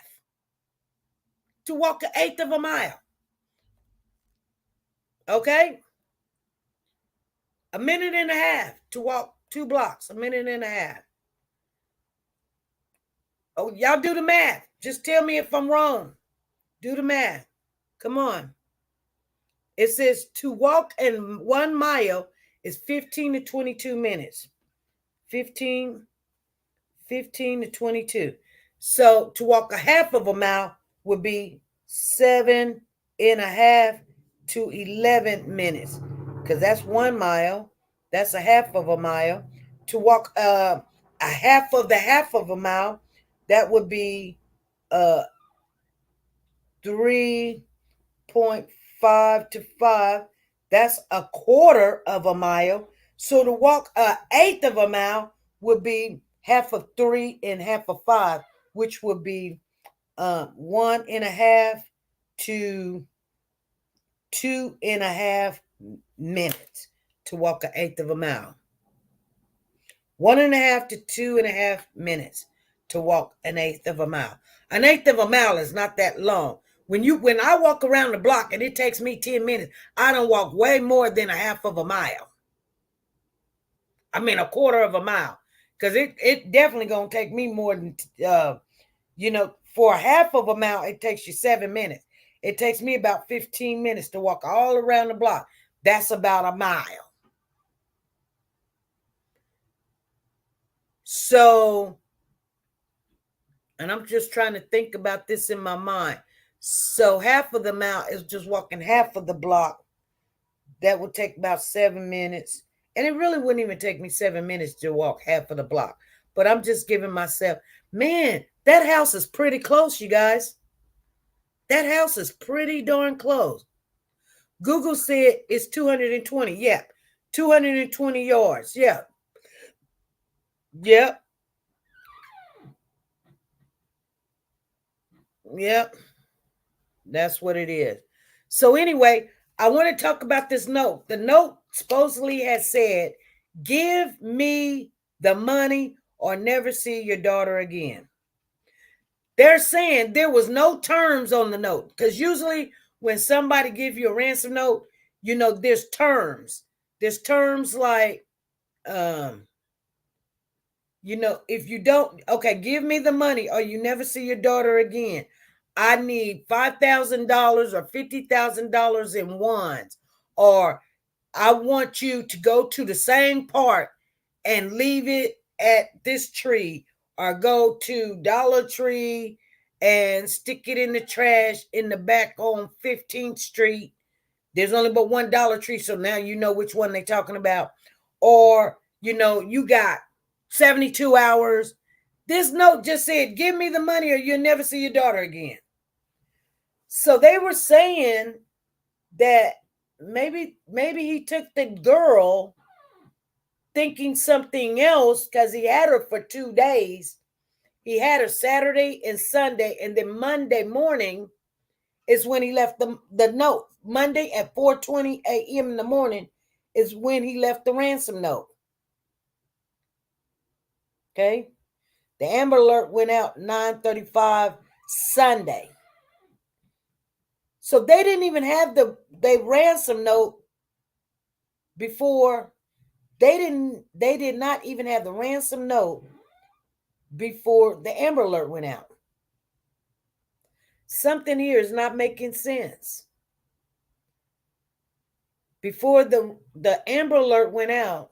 to walk an eighth of a mile. Okay? 1.5 minutes to walk 2 blocks. 1.5 minutes. Oh, y'all do the math. Just tell me if I'm wrong. Do the math. Come on. It says to walk in 1 mile is 15 to 22 minutes. 15 to 22. So to walk a half of a mile would be 7.5 to 11 minutes. Because that's 1 mile. That's a half of a mile. To walk a half of a mile, that would be 3.5 to 5. That's a quarter of a mile. So to walk an eighth of a mile would be half of 3 and half of 5, which would be 1.5 to 2.5 minutes to walk an eighth of a mile. 1.5 to 2.5 minutes to walk an eighth of a mile. An eighth of a mile is not that long. When I walk around the block and it takes me 10 minutes, I don't walk way more than a half of a mile. I mean, a quarter of a mile. Because it definitely going to take me more than, for a half of a mile, it takes you 7 minutes. It takes me about 15 minutes to walk all around the block. That's about a mile. So, and I'm just trying to think about this in my mind. So half of the mile is just walking half of the block. That would take about 7 minutes. And it really wouldn't even take me 7 minutes to walk half of the block. But I'm just giving myself, man, that house is pretty close, you guys. That house is pretty darn close. Google said it's 220. Yeah, 220 yards. Yeah. Yep. Yep. That's what it is. So anyway, I want to talk about this note. The note supposedly has said, give me the money or never see your daughter again. They're saying there was no terms on the note, because usually when somebody gives you a ransom note, there's terms. There's terms like, if you don't, okay, give me the money or you never see your daughter again. I need $5,000 or $50,000 in ones, or I want you to go to the same park and leave it at this tree, or go to Dollar Tree and stick it in the trash in the back on 15th Street. There's only but one Dollar Tree, so now you know which one they're talking about. Or, you got 72 hours. This note just said, give me the money or you'll never see your daughter again. So they were saying that maybe he took the girl thinking something else, because he had her for 2 days. He had her Saturday and Sunday, and then Monday morning is when he left the note. Monday at 4:20 a.m. in the morning is when he left the ransom note. Okay? The Amber Alert went out 9:35 Sunday. So they didn't even have the ransom note before. They did not even have the ransom note before the Amber Alert went out. Something here is not making sense. Before the Amber Alert went out,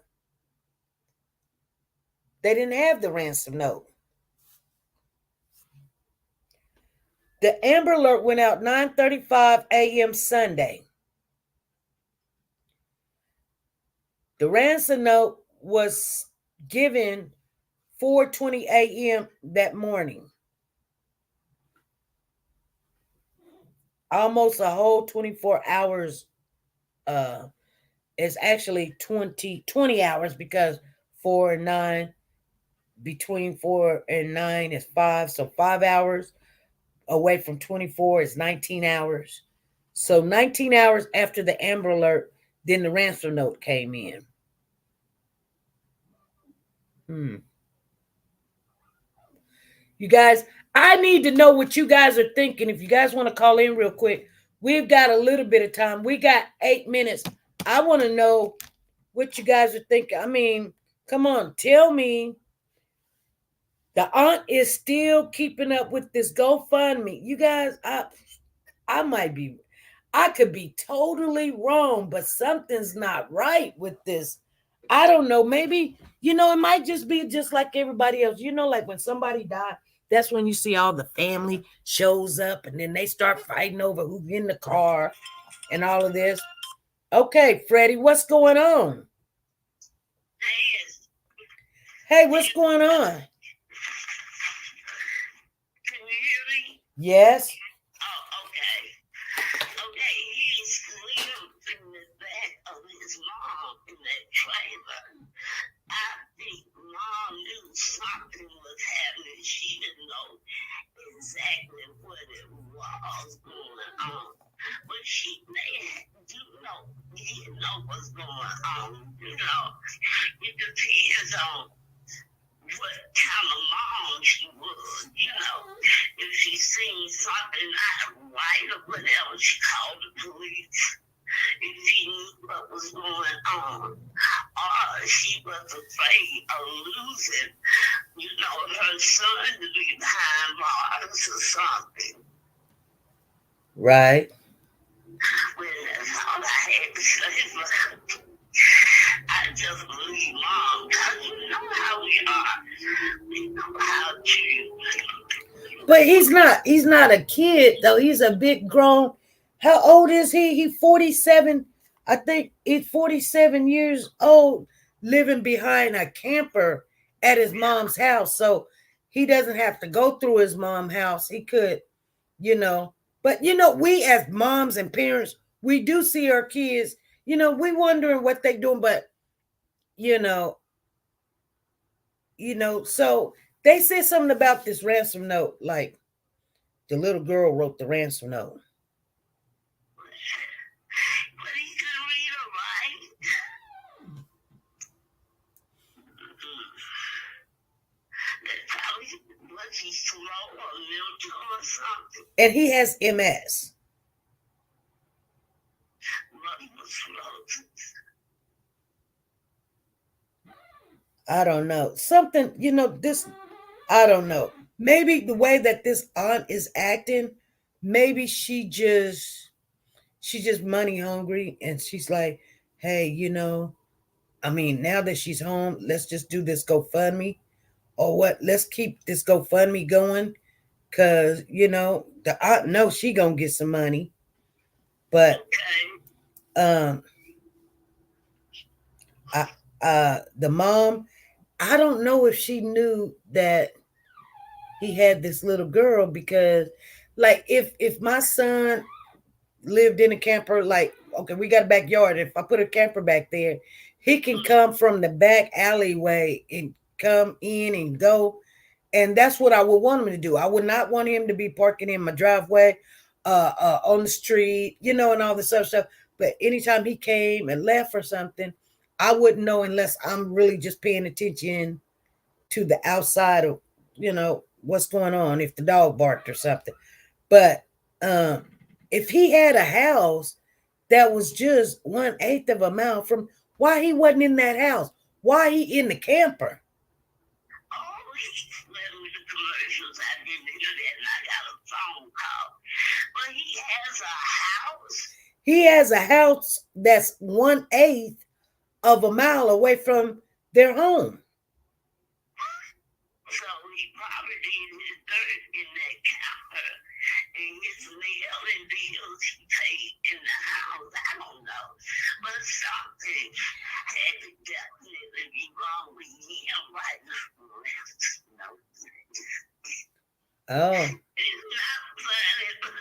they didn't have the ransom note. The Amber Alert went out 9:35 a.m. Sunday. The ransom note was given 4:20 a.m. that morning. Almost a whole 24 hours. It's actually 20 hours, because 4 and 9, between 4 and 9 is 5. So 5 hours away from 24 is 19 hours. So 19 hours after the Amber Alert, then the ransom note came in. You guys, I need to know what you guys are thinking. If you guys want to call in real quick, we've got a little bit of time. We got 8 minutes. I want to know what you guys are thinking. I mean, come on, tell me. The aunt is still keeping up with this GoFundMe. You guys, I could be totally wrong, but something's not right with this. I don't know. Maybe, it might just be just like everybody else. Like when somebody died, that's when you see all the family shows up, and then they start fighting over who's in the car and all of this. Okay, Freddie, what's going on? Hey, what's going on? Can you hear me? Yes. Oh, okay. Okay, he's sleeping in the back of his mom in that trailer. I think mom knew something was happening. She didn't know exactly what it was going on. But they do know, he know what's going on. It depends on what kind of mom she was, If she seen something not right or whatever, she called the police. If she knew what was going on, or she was afraid of losing, her son to be behind bars or something. Right. Well, that's all I had to say. I just believe mom, because you know how we are. We know how to. But he's not a kid, though. He's a big grown. How old is he? He's 47. I think he's 47 years old, living behind a camper at his mom's house. So he doesn't have to go through his mom's house. He could, But, we as moms and parents, we do see our kids, we wondering what they're doing. But, so they said something about this ransom note, like the little girl wrote the ransom note. But he could read or write. That's probably was he slow or mental or something. And he has MS. I don't know. Something, I don't know. Maybe the way that this aunt is acting, maybe she's just money hungry, and she's like, hey, I mean, now that she's home, let's just do this GoFundMe, or what? Let's keep this GoFundMe going, cause the aunt knows she gonna get some money, but um, the mom, I don't know if she knew that he had this little girl, because, like, if my son lived in a camper, like, okay, we got a backyard. If I put a camper back there, he can come from the back alleyway and come in and go. And that's what I would want him to do. I would not want him to be parking in my driveway, on the street, and all this other stuff. But anytime he came and left or something, I wouldn't know unless I'm really just paying attention to the outside of, what's going on, if the dog barked or something. But if he had a house that was just 1/8 of a mile from, why he wasn't in that house? Why he in the camper? Commercials. I didn't hear that, and I got a phone call. But he has a house. He has a house that's 1/8 of a mile away from their home. So he probably did his dirt in that camper, and his mail and bills he paid in the house. I don't know, but something had to definitely be wrong with him right now. No. Oh. It's not funny, but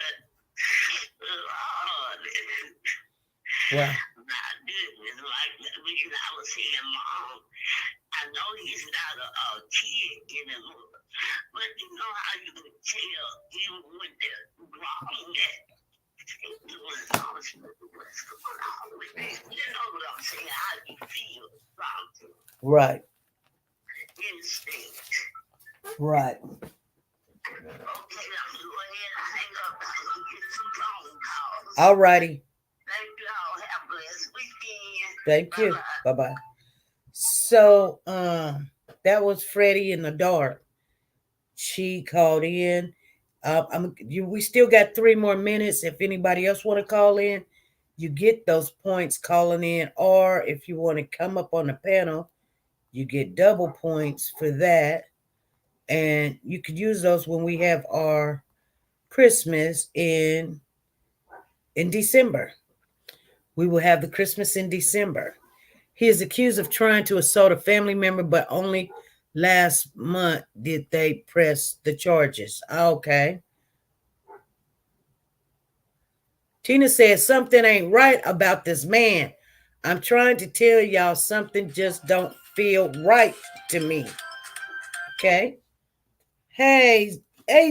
Lord. Wow. My goodness, like when I was saying, Mom, I know he's not a kid anymore, but you know how you can tell even when they're wrong that they're doing what's going on with them. You know what I'm saying? How you feel something. Right. Instinct. Right. Okay, I'm going ahead and hang up. I'm getting some phone calls. All righty. Thank you all. Have a blessed weekend. Thank you. Bye-bye. Bye-bye. So, that was Freddie in the dark. She called in. We still got 3 more minutes. If anybody else want to call in, you get those points calling in. Or if you want to come up on the panel, you get double points for that. And you could use those when we have our Christmas in December. We will have the Christmas in December. He is accused of trying to assault a family member, but only last month did they press the charges. Okay. Tina says something ain't right about this man. I'm trying to tell y'all something just don't feel right to me. Okay. Hey,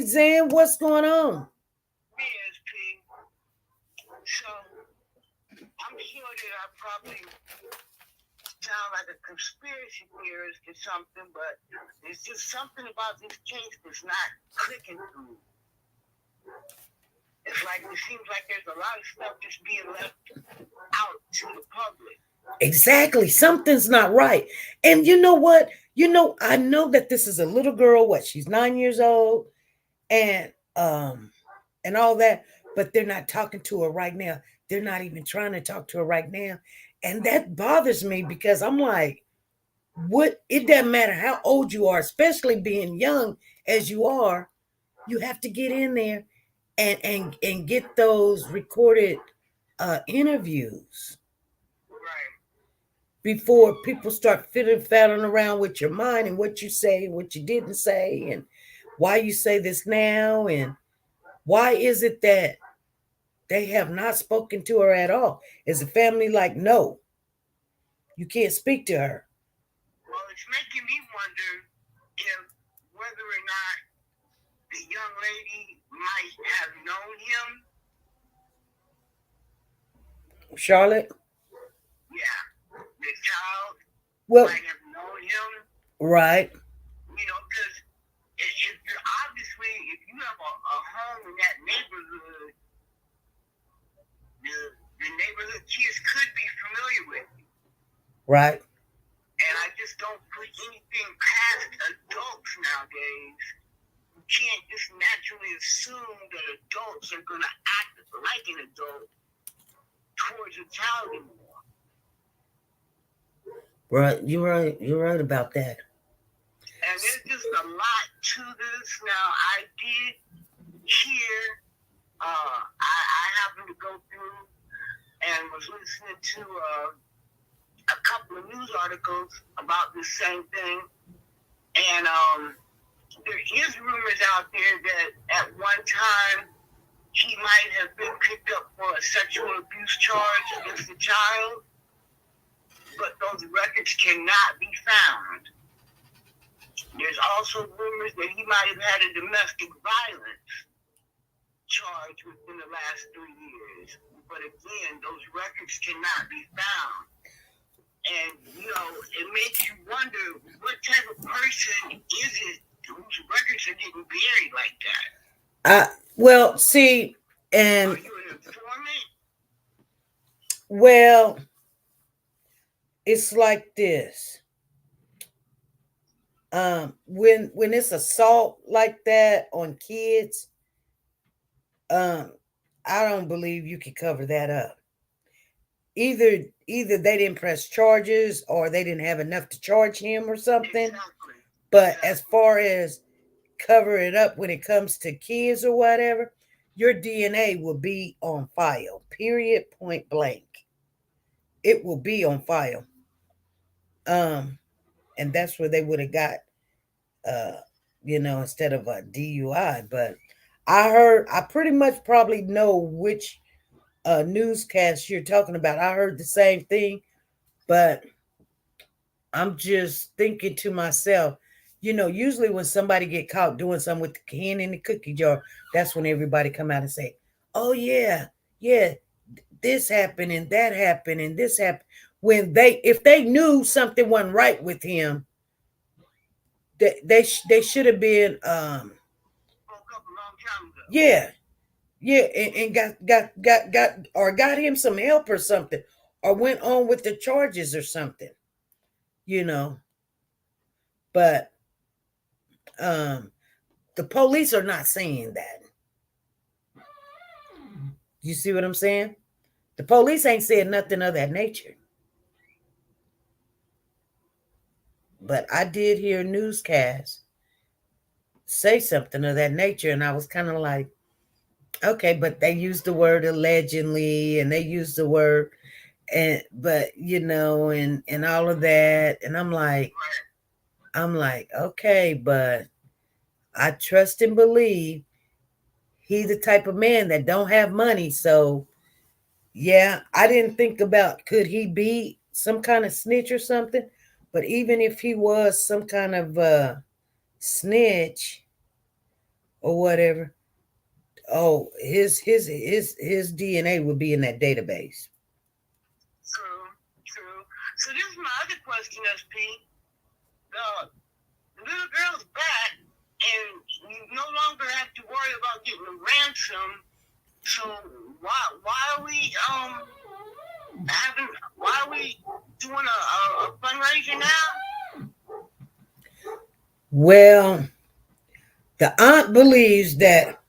Zan, what's going on? Yes, P. So, I'm sure that I probably sound like a conspiracy theorist or something, but there's just something about this case that's not clicking through. It's like it seems like there's a lot of stuff just being left out to the public. Exactly. Something's not right. And you know what? I know that this is a little girl, she's 9 years old, and all that, but they're not talking to her right now. They're not even trying to talk to her right now. And that bothers me, because I'm like, it doesn't matter how old you are, especially being young as you are, you have to get in there and get those recorded interviews. Before people start fiddling around with your mind and what you say, what you didn't say, and why you say this now, and why is it that they have not spoken to her at all? Is the family like, no, you can't speak to her? Well, it's making me wonder if whether or not the young lady might have known him. Charlotte? Yeah. The child might have known him. Right. Because if you're obviously, if you have a home in that neighborhood, the neighborhood kids could be familiar with you. Right. And I just don't put anything past adults nowadays. You can't just naturally assume that adults are going to act like an adult towards a child anymore. Right, you're right about that. And there's just a lot to this. Now, I did hear, I happened to go through and was listening to a couple of news articles about the same thing. And there is rumors out there that at one time he might have been picked up for a sexual abuse charge against a child, but those records cannot be found. There's also rumors that he might have had a domestic violence charge within the last 3 years. But again, those records cannot be found. And, you know, it makes you wonder what type of person is it whose records are getting buried like that? Well, see, and... Are you an informant? Well, it's like this. When it's assault like that on kids, I don't believe you can cover that up. Either they didn't press charges or they didn't have enough to charge him or something. Exactly. But as far as cover it up when it comes to kids or whatever, your DNA will be on file. Period. Point blank. It will be on file. And that's where they would have got instead of a DUI. But I pretty much probably know which newscast you're talking about. I heard the same thing, but I'm just thinking to myself, usually when somebody get caught doing something with the hen in the cookie jar, that's when everybody come out and say, oh yeah, this happened and that happened and this happened. If they knew something wasn't right with him, they should have been and got him some help or something, or went on with the charges or something, but the police are not saying that. You see what I'm saying? The police ain't saying nothing of that nature. But I did hear a newscast say something of that nature, and I was kind of like, okay, but they used the word allegedly, and they used the word, and all of that, and I'm like, okay, but I trust and believe he's the type of man that don't have money. So yeah, I didn't think about, could he be some kind of snitch or something? But even if he was some kind of snitch or whatever, his DNA would be in that database. True. So this is my other question, SP. The little girl's back, and you no longer have to worry about getting a ransom. So why are we doing a fundraiser now? Well, the aunt believes that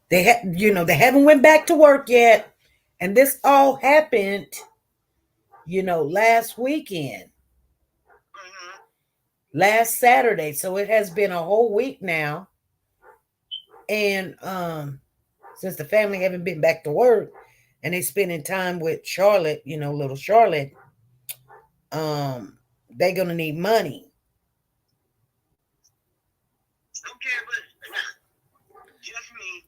they haven't went back to work yet, and this all happened, last weekend, last Saturday. So it has been a whole week now, and since the family haven't been back to work, and they spending time with Charlotte, little Charlotte, they're gonna need money. Okay, but just me.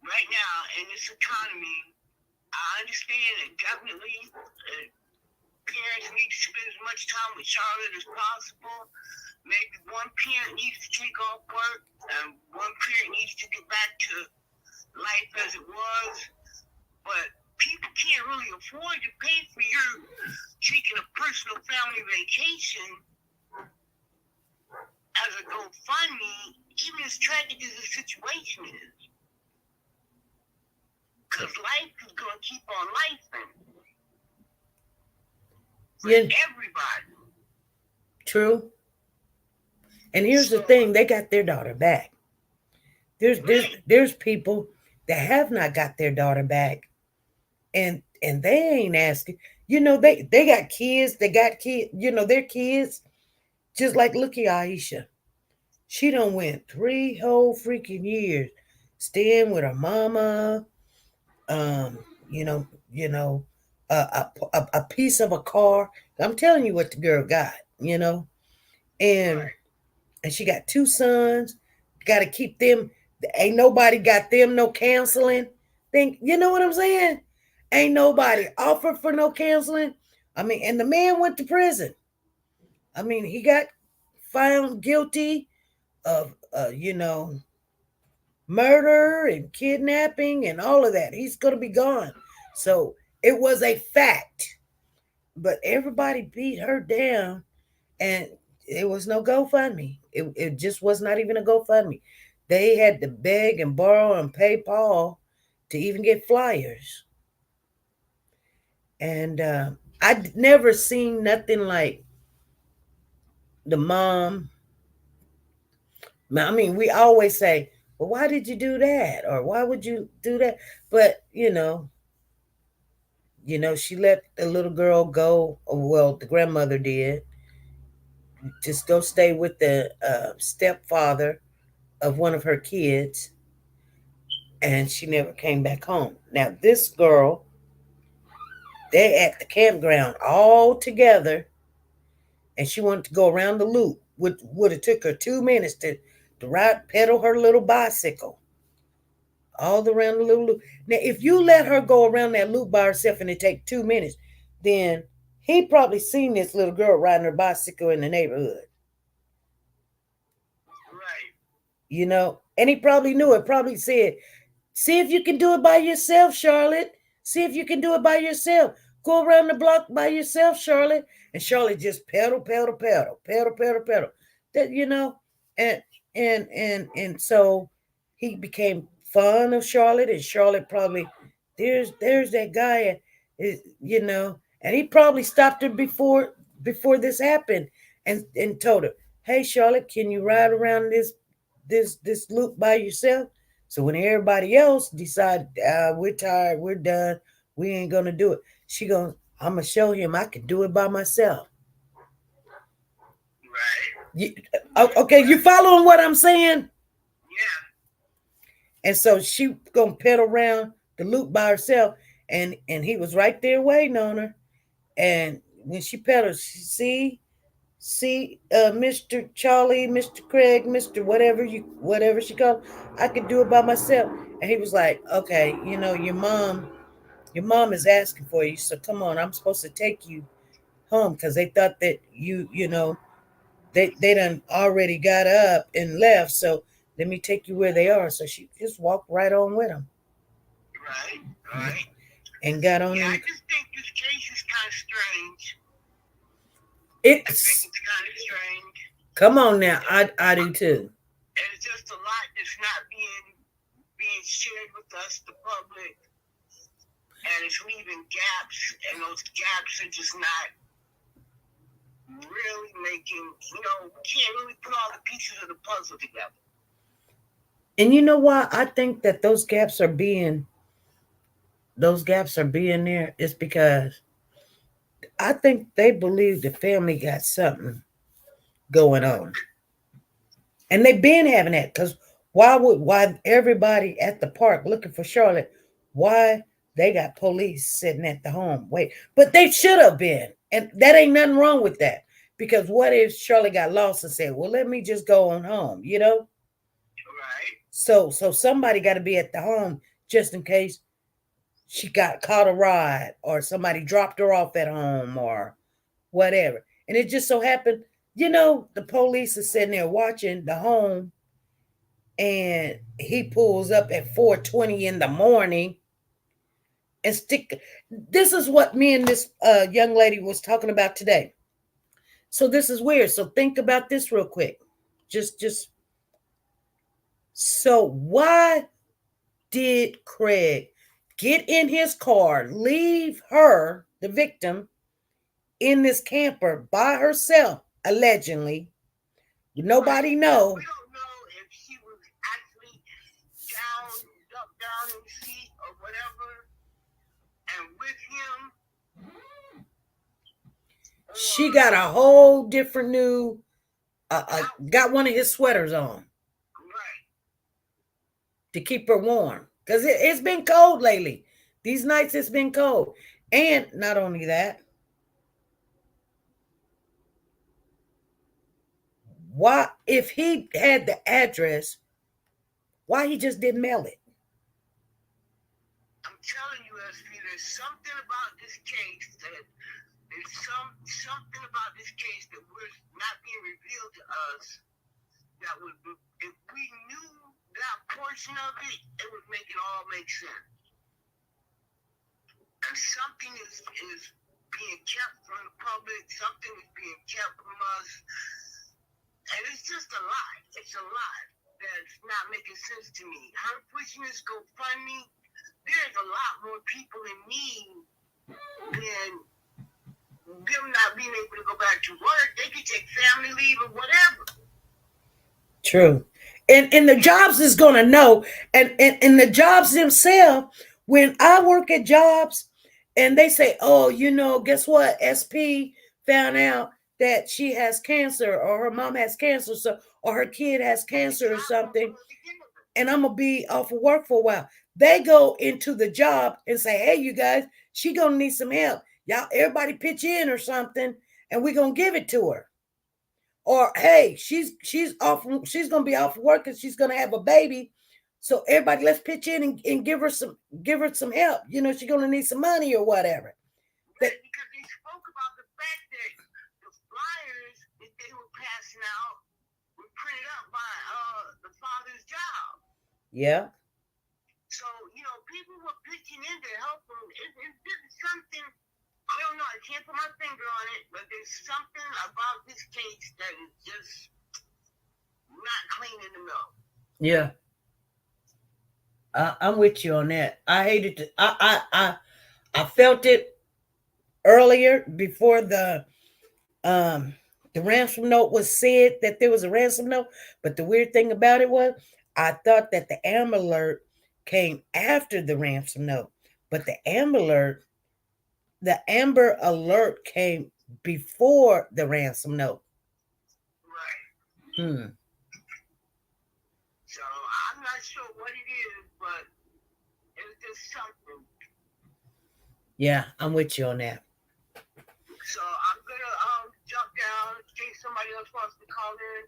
Right now, in this economy, I understand that definitely parents need to spend as much time with Charlotte as possible. Maybe one parent needs to take off work, and one parent needs to get back to life as it was. But people can't really afford to pay for your taking a personal family vacation as a GoFundMe, even as tragic as the situation is. Because life is going to keep on lifing. For everybody. True. And here's the thing, they got their daughter back. There's people that have not got their daughter back, and they ain't asking. They got kids, their kids. Just like, look at Aisha. She done went 3 whole freaking years staying with her mama, um, you know, you know, a piece of a car. I'm telling you what the girl got. And and she got 2 sons. Got to keep them. Ain't nobody got them no counseling. You know what I'm saying? Ain't nobody offered for no counseling. I mean, and the man went to prison. I mean, he got found guilty of, murder and kidnapping and all of that. He's going to be gone. So it was a fact. But everybody beat her down, and it was no GoFundMe. It just was not even a GoFundMe. They had to beg and borrow and pay Paul to even get flyers. And I'd never seen nothing like the mom. I mean, we always say, well, why did you do that? Or why would you do that? But, she let the little girl go. Well, the grandmother did. Just go stay with the stepfather of one of her kids. And she never came back home. Now, this girl, they at the campground all together. And she wanted to go around the loop. Would have took her 2 minutes to ride, pedal her little bicycle all around the little loop. Now, if you let her go around that loop by herself and it take 2 minutes, then he probably seen this little girl riding her bicycle in the neighborhood. Right. And he probably knew it. Probably said, see if you can do it by yourself, Charlotte. See if you can do it by yourself. Go around the block by yourself, Charlotte. And Charlotte just pedal. That, and so he became fond of Charlotte, and Charlotte probably, there's that guy, and he probably stopped her before this happened, and told her, hey, Charlotte, can you ride around this loop by yourself? So when everybody else decided, we're tired, we're done, we ain't gonna do it, she goes, I'm gonna show him I can do it by myself. Okay, you following what I'm saying? Yeah. And so she gonna pedal around the loop by herself, and he was right there waiting on her. And when she pedaled, see, Mr. Charlie, Mr. Craig, Mr. whatever she called, I could do it by myself. And he was like, okay, your mom is asking for you, so come on, I'm supposed to take you home, because they thought that they done already got up and left, so let me take you where they are. So she just walked right on with them. Right. And got on. Yeah, I just think this case is kind of strange. I think it's kind of strange. Come on now, I do too. And it's just a lot that's not being shared with us, the public, and it's leaving gaps, and those gaps are just not really making, we can't really put all the pieces of the puzzle together. And you know why I think that those gaps are being there is because I think they believe the family got something going on. And they've been having that, because why everybody at the park looking for Charlotte, why they got police sitting at the home? Wait, but they should have been. And that ain't nothing wrong with that. Because what if Charlotte got lost and said, well, let me just go on home, Right. So somebody got to be at the home just in case she got caught a ride, or somebody dropped her off at home, or whatever. And it just so happened, the police is sitting there watching the home, and he pulls up at 4:20 in the morning and this is what me and this young lady was talking about today. So this is weird. So think about this real quick. Just so why did Craig get in his car, leave her, the victim, in this camper by herself, allegedly, Nobody know. We don't know if she was actually ducked down in the seat or whatever, and with him. She got a whole different new, got one of his sweaters on. Right. To keep her warm. Because it's been cold lately. These nights it's been cold. And not only that, why, if he had the address, why he just didn't mail it? I'm telling you, SP, there's something about this case that was not being revealed to us that would, if we knew that portion of it, it would make it all make sense. And something is being kept from the public, something is being kept from us, and it's just a lie. It's a lie that's not making sense to me. Her pushing this GoFundMe, there's a lot more people in need than them not being able to go back to work. They could take family leave or whatever. True. And the jobs is gonna know. And the jobs themselves, when I work at jobs and they say, oh, guess what? SP found out that she has cancer, or her mom has cancer, or her kid has cancer or something, and I'm gonna be off of work for a while. They go into the job and say, hey, you guys, she gonna need some help. Y'all, everybody pitch in or something, and we're gonna give it to her. Or hey, she's off, she's gonna be off work because she's gonna have a baby. So everybody, let's pitch in and give her some help. She's gonna need some money or whatever. Right, because they spoke about the fact that the flyers that they were passing out were printed up by the father's job. Yeah. So, people were pitching in to help them. It's something, I don't know, I can't put my finger on it, but there's something about this case that is just not clean in the milk. Yeah. I'm with you on that. I hated to, I felt it earlier before the ransom note was said, that there was a ransom note. But the weird thing about it was, I thought that the Amber Alert came after the ransom note, but the Amber Alert came before the ransom note. Right. So I'm not sure what it is, but it's just something. Yeah, I'm with you on that. So I'm gonna jump down in case somebody else wants to call in.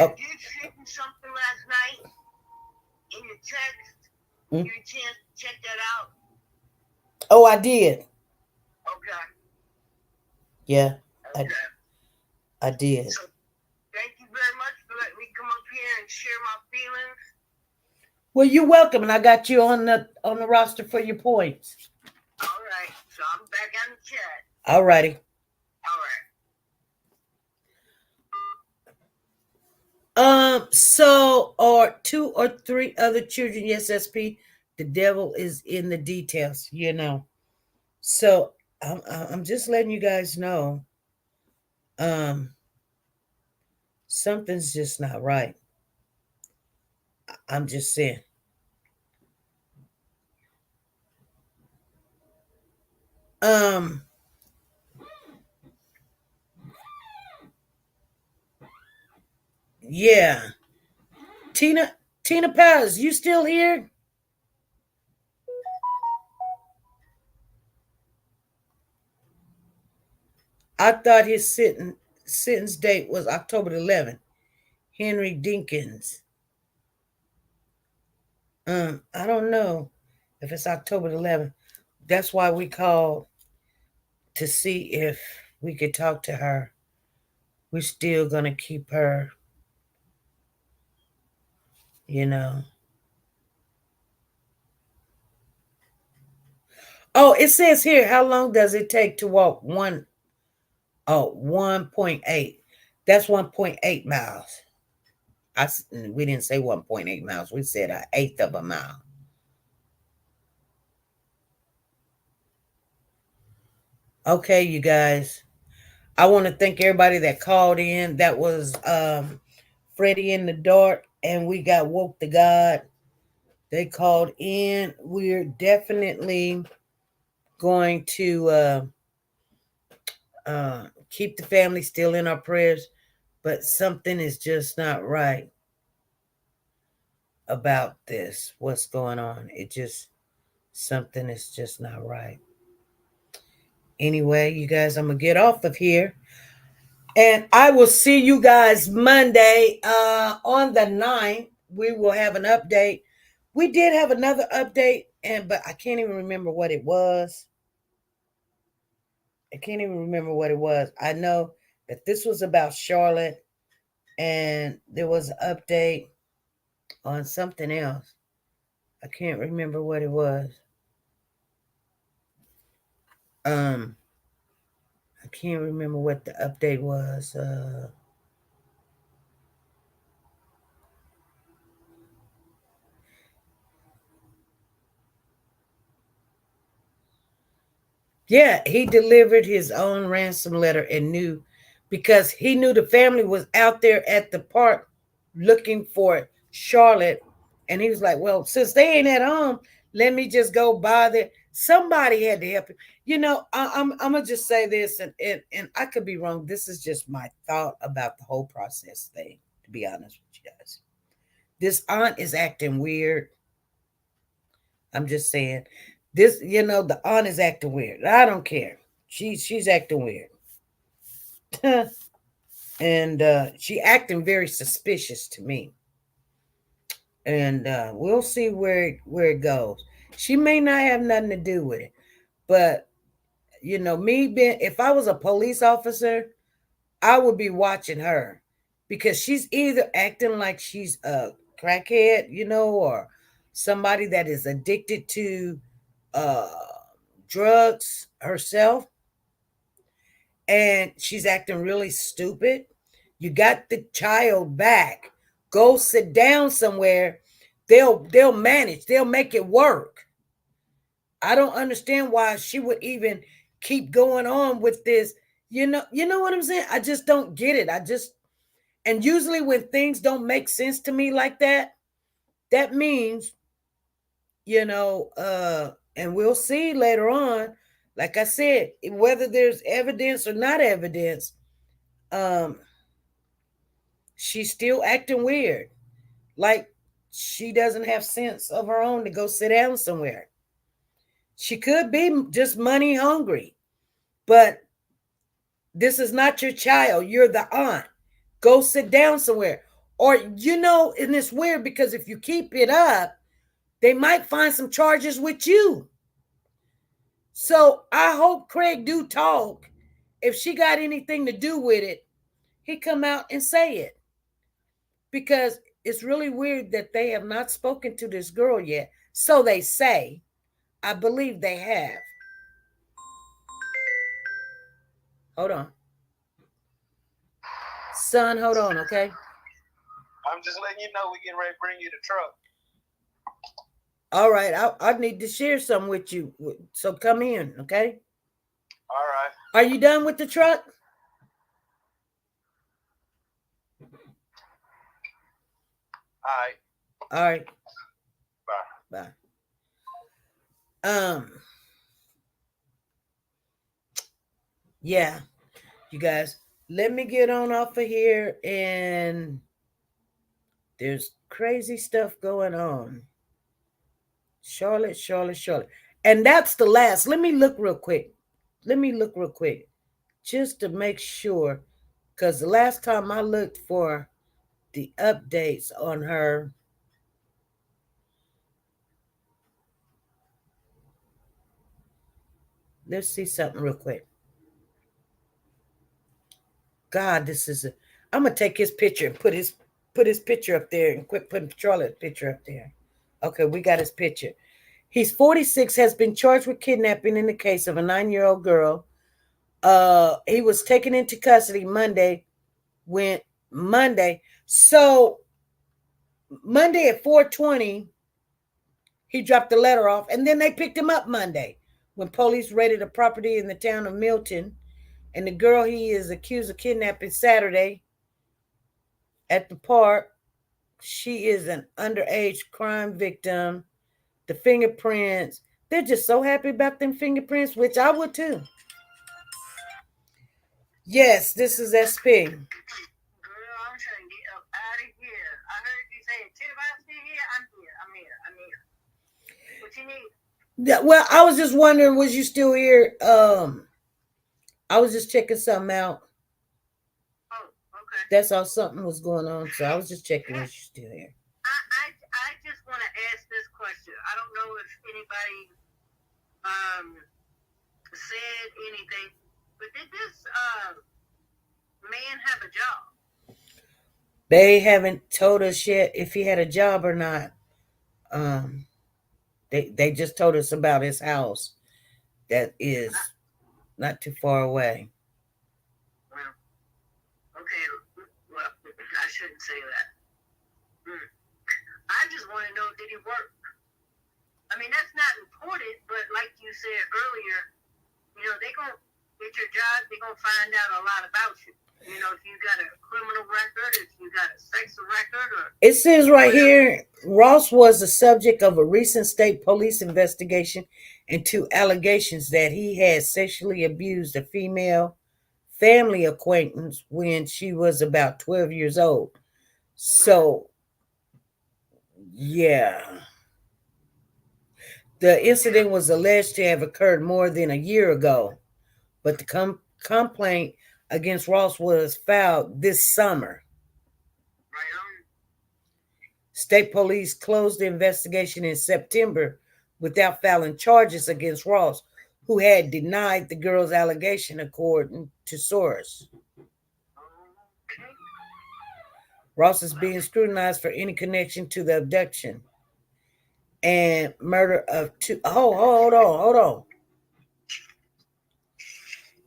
I did send you something last night in your text. Give you a chance to check that out. Oh, I did. Okay. Yeah. Okay. I did. So thank you very much for letting me come up here and share my feelings. Well, you're welcome, and I got you on the roster for your points. All right. So I'm back on the chat. All righty. All right. So are 2 or 3 other children? Yes, SP. The devil is in the details, So I'm just letting you guys know. Something's just not right. I'm just saying. Yeah. Tina Paz, you still here? I thought his sentence date was October 11th. Henry Dinkins. I don't know if it's October 11th. That's why we called to see if we could talk to her. We're still going to keep her, Oh, it says here, how long does it take to walk 1.8? That's 1.8 miles. We didn't say 1.8 miles. We said 1/8 of a mile. Okay, you guys. I want to thank everybody that called in. That was Freddie in the dark, and we got woke to God. They called in. We're definitely going to keep the family still in our prayers, but something is just not right about this. What's going on? Something is just not right. Anyway, you guys, I'm gonna get off of here, and I will see you guys Monday on the 9th. We will have an update. We did have another update, but I can't even remember what it was. I know that this was about Charlotte, and there was an update on something else. I can't remember what it was. I can't remember what the update was. Yeah, he delivered his own ransom letter and knew, because he knew the family was out there at the park looking for Charlotte. And he was like, well, since they ain't at home, let me just go bother. Somebody had to help him. You know, I'm going to just say this, and I could be wrong. This is just my thought about the whole process thing, to be honest with you guys. This aunt is acting weird. I'm just saying. This, the aunt is acting weird. I don't care. She's acting weird. And she acting very suspicious to me. And we'll see where it goes. She may not have nothing to do with it. But, me being, if I was a police officer, I would be watching her, because she's either acting like she's a crackhead, or somebody that is addicted to drugs herself, and she's acting really stupid. You got the child back. Go sit down somewhere. They'll manage. They'll make it work. I don't understand why she would even keep going on with this. You know what I'm saying? I just don't get it. And usually when things don't make sense to me like that, that means, and we'll see later on, like I said, whether there's evidence or not evidence, she's still acting weird. Like she doesn't have sense of her own to go sit down somewhere. She could be just money hungry, but this is not your child. You're the aunt. Go sit down somewhere. Or, and it's weird because if you keep it up, they might find some charges with you. So I hope Craig do talk. If she got anything to do with it, he come out and say it. Because it's really weird that they have not spoken to this girl yet. So they say. I believe they have. Hold on. Son, hold on, okay? I'm just letting you know we're getting ready to bring you the truck. All right. I need to share some with you. So come in, okay? All right. Are you done with the truck? All right. Bye. Yeah, you guys, let me get on off of here, and there's crazy stuff going on. Charlotte. And that's the last. Let me look real quick. Just to make sure, because the last time I looked for the updates on her, let's see something real quick. God, I'm gonna take his picture and put his picture up there and quit putting Charlotte's picture up there. Okay, we got his picture. He's 46, has been charged with kidnapping in the case of a 9-year-old girl. He was taken into custody Monday. So Monday at 4:20, he dropped the letter off, and then they picked him up Monday when police raided a property in the town of Milton. And the girl he is accused of kidnapping Saturday, at the park. She is an underage crime victim. The fingerprints, they're just so happy about them fingerprints, which I would too. Yes, this is SP. Girl, I'm trying to get up out of here. I heard you say, Tip, I'm still here. I'm here. What you need? Well, I was just wondering, was you still here? I was just checking something out. Oh, okay. That's all, something was going on, so I was just checking was you still here. I just want to ask this question. I don't know if anybody said anything, but did this man have a job? They haven't told us yet if he had a job or not. They just told us about his house that is not too far away. Well, okay. Well, I shouldn't say that. I just want to know, did he work? I mean, that's not important, but like you said earlier, you know, they're going to get your job, they're going to find out a lot about you. You know, if you got a criminal record, if you got a sex record, or... It says right here, Ross was the subject of a recent state police investigation into allegations that he had sexually abused a female family acquaintance when she was about 12 years old. So, yeah. The incident was alleged to have occurred more than a year ago, but the complaint against Ross was filed this summer. State police closed the investigation in September without filing charges against Ross, who had denied the girl's allegation, according to sources. Ross is being scrutinized for any connection to the abduction and murder of two. Hold on.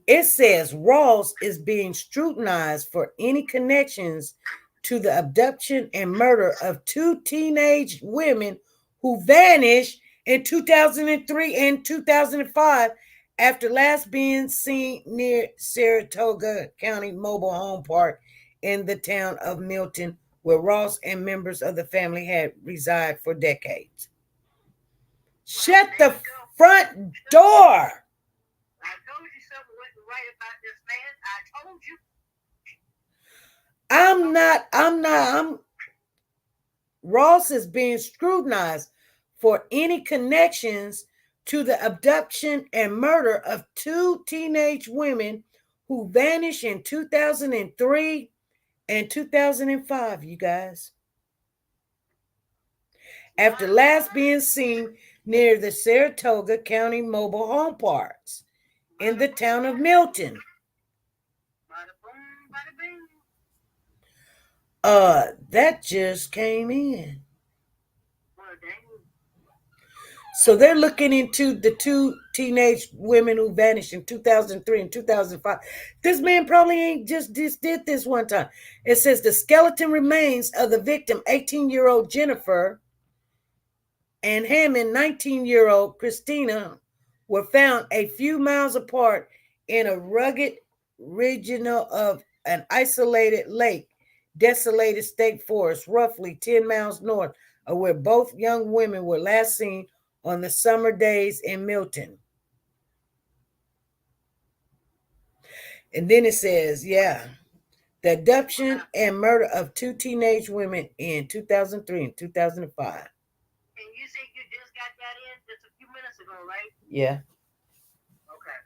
It says Ross is being scrutinized for any connections to the abduction and murder of two teenage women who vanished in 2003 and 2005 after last being seen near Saratoga County Mobile Home Park in the town of Milton, where Ross and members of the family had resided for decades. Shut the front door! I told you something wasn't right about this man. I told you. Ross is being scrutinized for any connections to the abduction and murder of two teenage women who vanished in 2003 and 2005, you guys. After last being seen near the Saratoga County Mobile Home Parks in the town of Milton. That just came in. So they're looking into the two teenage women who vanished in 2003 and 2005. This man probably ain't just did this one time. It says the skeleton remains of the victim, 18-year-old Jennifer, and Hammond, 19-year-old Christina, were found a few miles apart in a rugged region of an isolated lake, desolated state forest, roughly 10 miles north of where both young women were last seen on the summer days in Milton. And then it says, the abduction and murder of two teenage women in 2003 and 2005. And you say you just got that in just a few minutes ago, right? Yeah. Okay.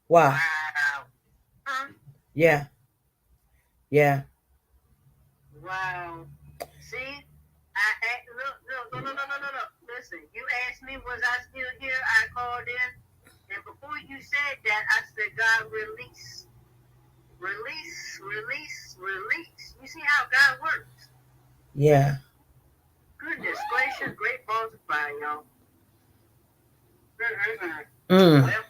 Why? Wow. Huh? Yeah. Wow. See? Look. Listen, you asked me, was I still here? I called in. And before you said that, I said, God, release. You see how God works? Yeah. Goodness gracious, great balls of fire, y'all. Mm. Well,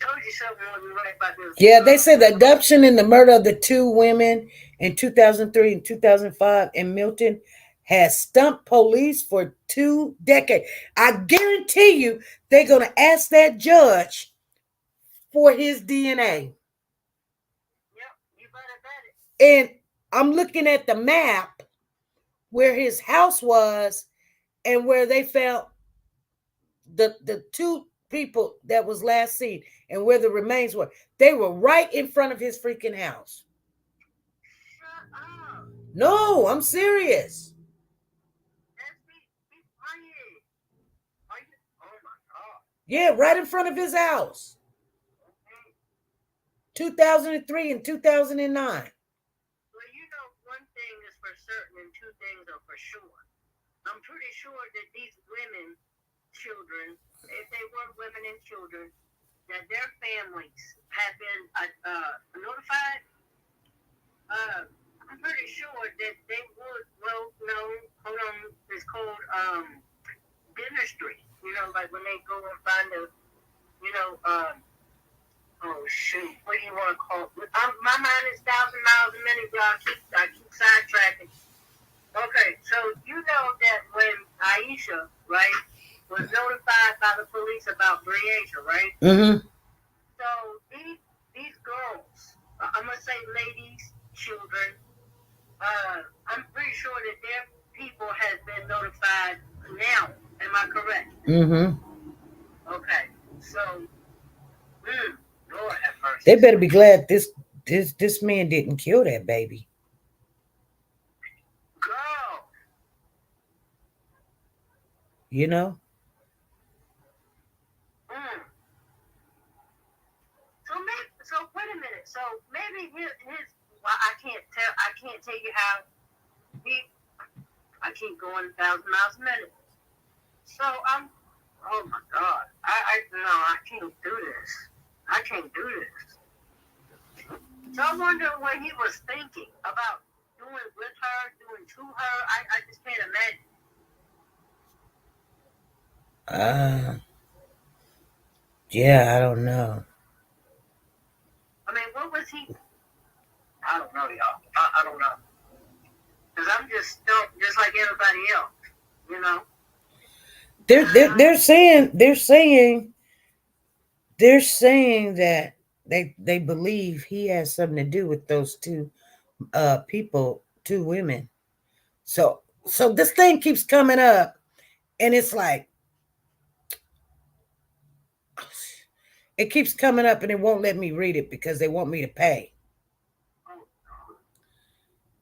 told you something wasn't right about this. Yeah, they say the abduction and the murder of the two women in 2003 and 2005 in Milton has stumped police for 2 decades. I guarantee you they're going to ask that judge for his DNA. Yep, you better bet it. And I'm looking at the map where his house was and where they found the two people that was last seen and where the remains were. They were right in front of his freaking house. Shut up. No, I'm serious. That's be quiet. Oh my God. Yeah, right in front of his house. 2003 and 2009. Well, you know, one thing is for certain and two things are for sure. I'm pretty sure that these women, children, if they were women and children, that their families have been notified. I'm pretty sure that they would, well, no, hold on, it's called dentistry. You know, like when they go and find a, you know, oh shoot, what do you want to call it? My mind is 1,000 miles a minute, y'all. I keep sidetracking. Okay, so you know that when Aisha, right, was notified by the police about Breasia, right? Mm-hmm. So these girls, I'm gonna say ladies, children, I'm pretty sure that their people has been notified now. Am I correct? Mm-hmm. Okay, so, Lord have mercy. They better be glad this man didn't kill that baby. Girl. You know? So wait a minute. So maybe his well, I can't tell you how I keep going 1,000 miles a minute. So oh my God. I can't do this. I can't do this. So I wonder what he was thinking about doing with her, doing to her. I just can't imagine. Yeah, I don't know. I mean, what was he? I don't know, y'all. I don't know. Because I'm just stumped just like everybody else, you know? They're saying that they believe he has something to do with those two people, two women. So this thing keeps coming up and it's like it keeps coming up and it won't let me read it because they want me to pay. Oh,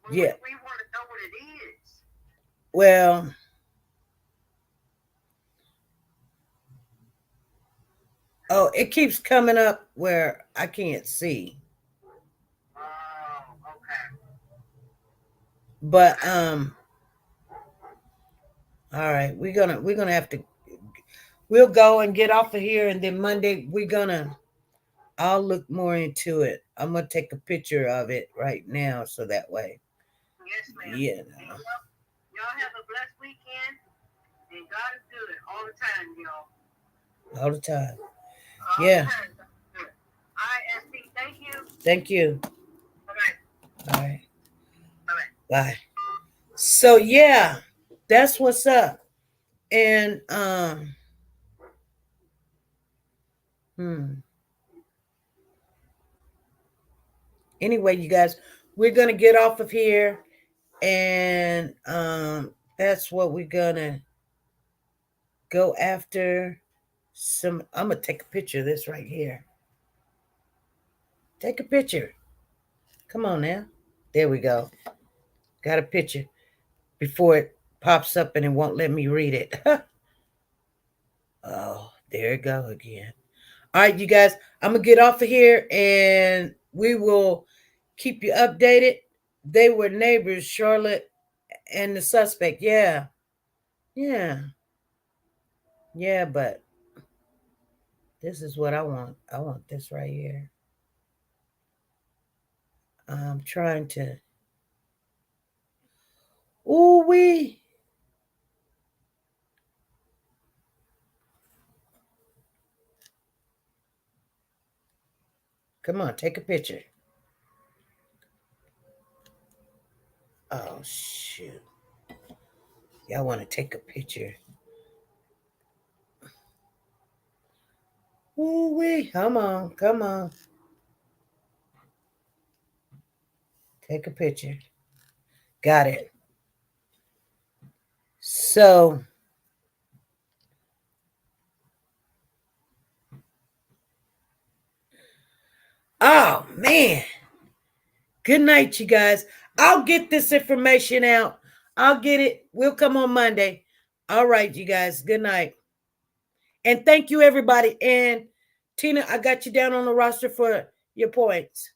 well, yeah. We want to know what it is. Well, oh, it keeps coming up where I can't see. Oh, okay. But all right, we're gonna have to. We'll go and get off of here, and then Monday I'll look more into it. I'm gonna take a picture of it right now, so that way. Yes, ma'am. Yeah. Y'all have a blessed weekend, and God is good all the time, y'all. All the time. All yeah. The time. All right, SC, thank you. Thank you. Bye-bye. All right. Bye-bye. Bye. So yeah, that's what's up. And anyway, you guys, we're gonna get off of here, and that's what we're gonna go after. I'm gonna take a picture of this right here. Take a picture. Come on now. There we go. Got a picture before it pops up and it won't let me read it. Oh, there it go again. All right, you guys, I'm gonna get off of here and we will keep you updated. They were neighbors, Charlotte and the suspect. Yeah. But this is what I want. I want this right here. I'm trying to. Ooh wee. Come on, take a picture. Oh shoot. Y'all want to take a picture. Ooh wee. Come on. Take a picture. Got it. So, oh man. Good night, you guys. I'll get this information out. I'll get it. We'll come on Monday. All right, you guys. Good night. And thank you, everybody. And Tina, I got you down on the roster for your points.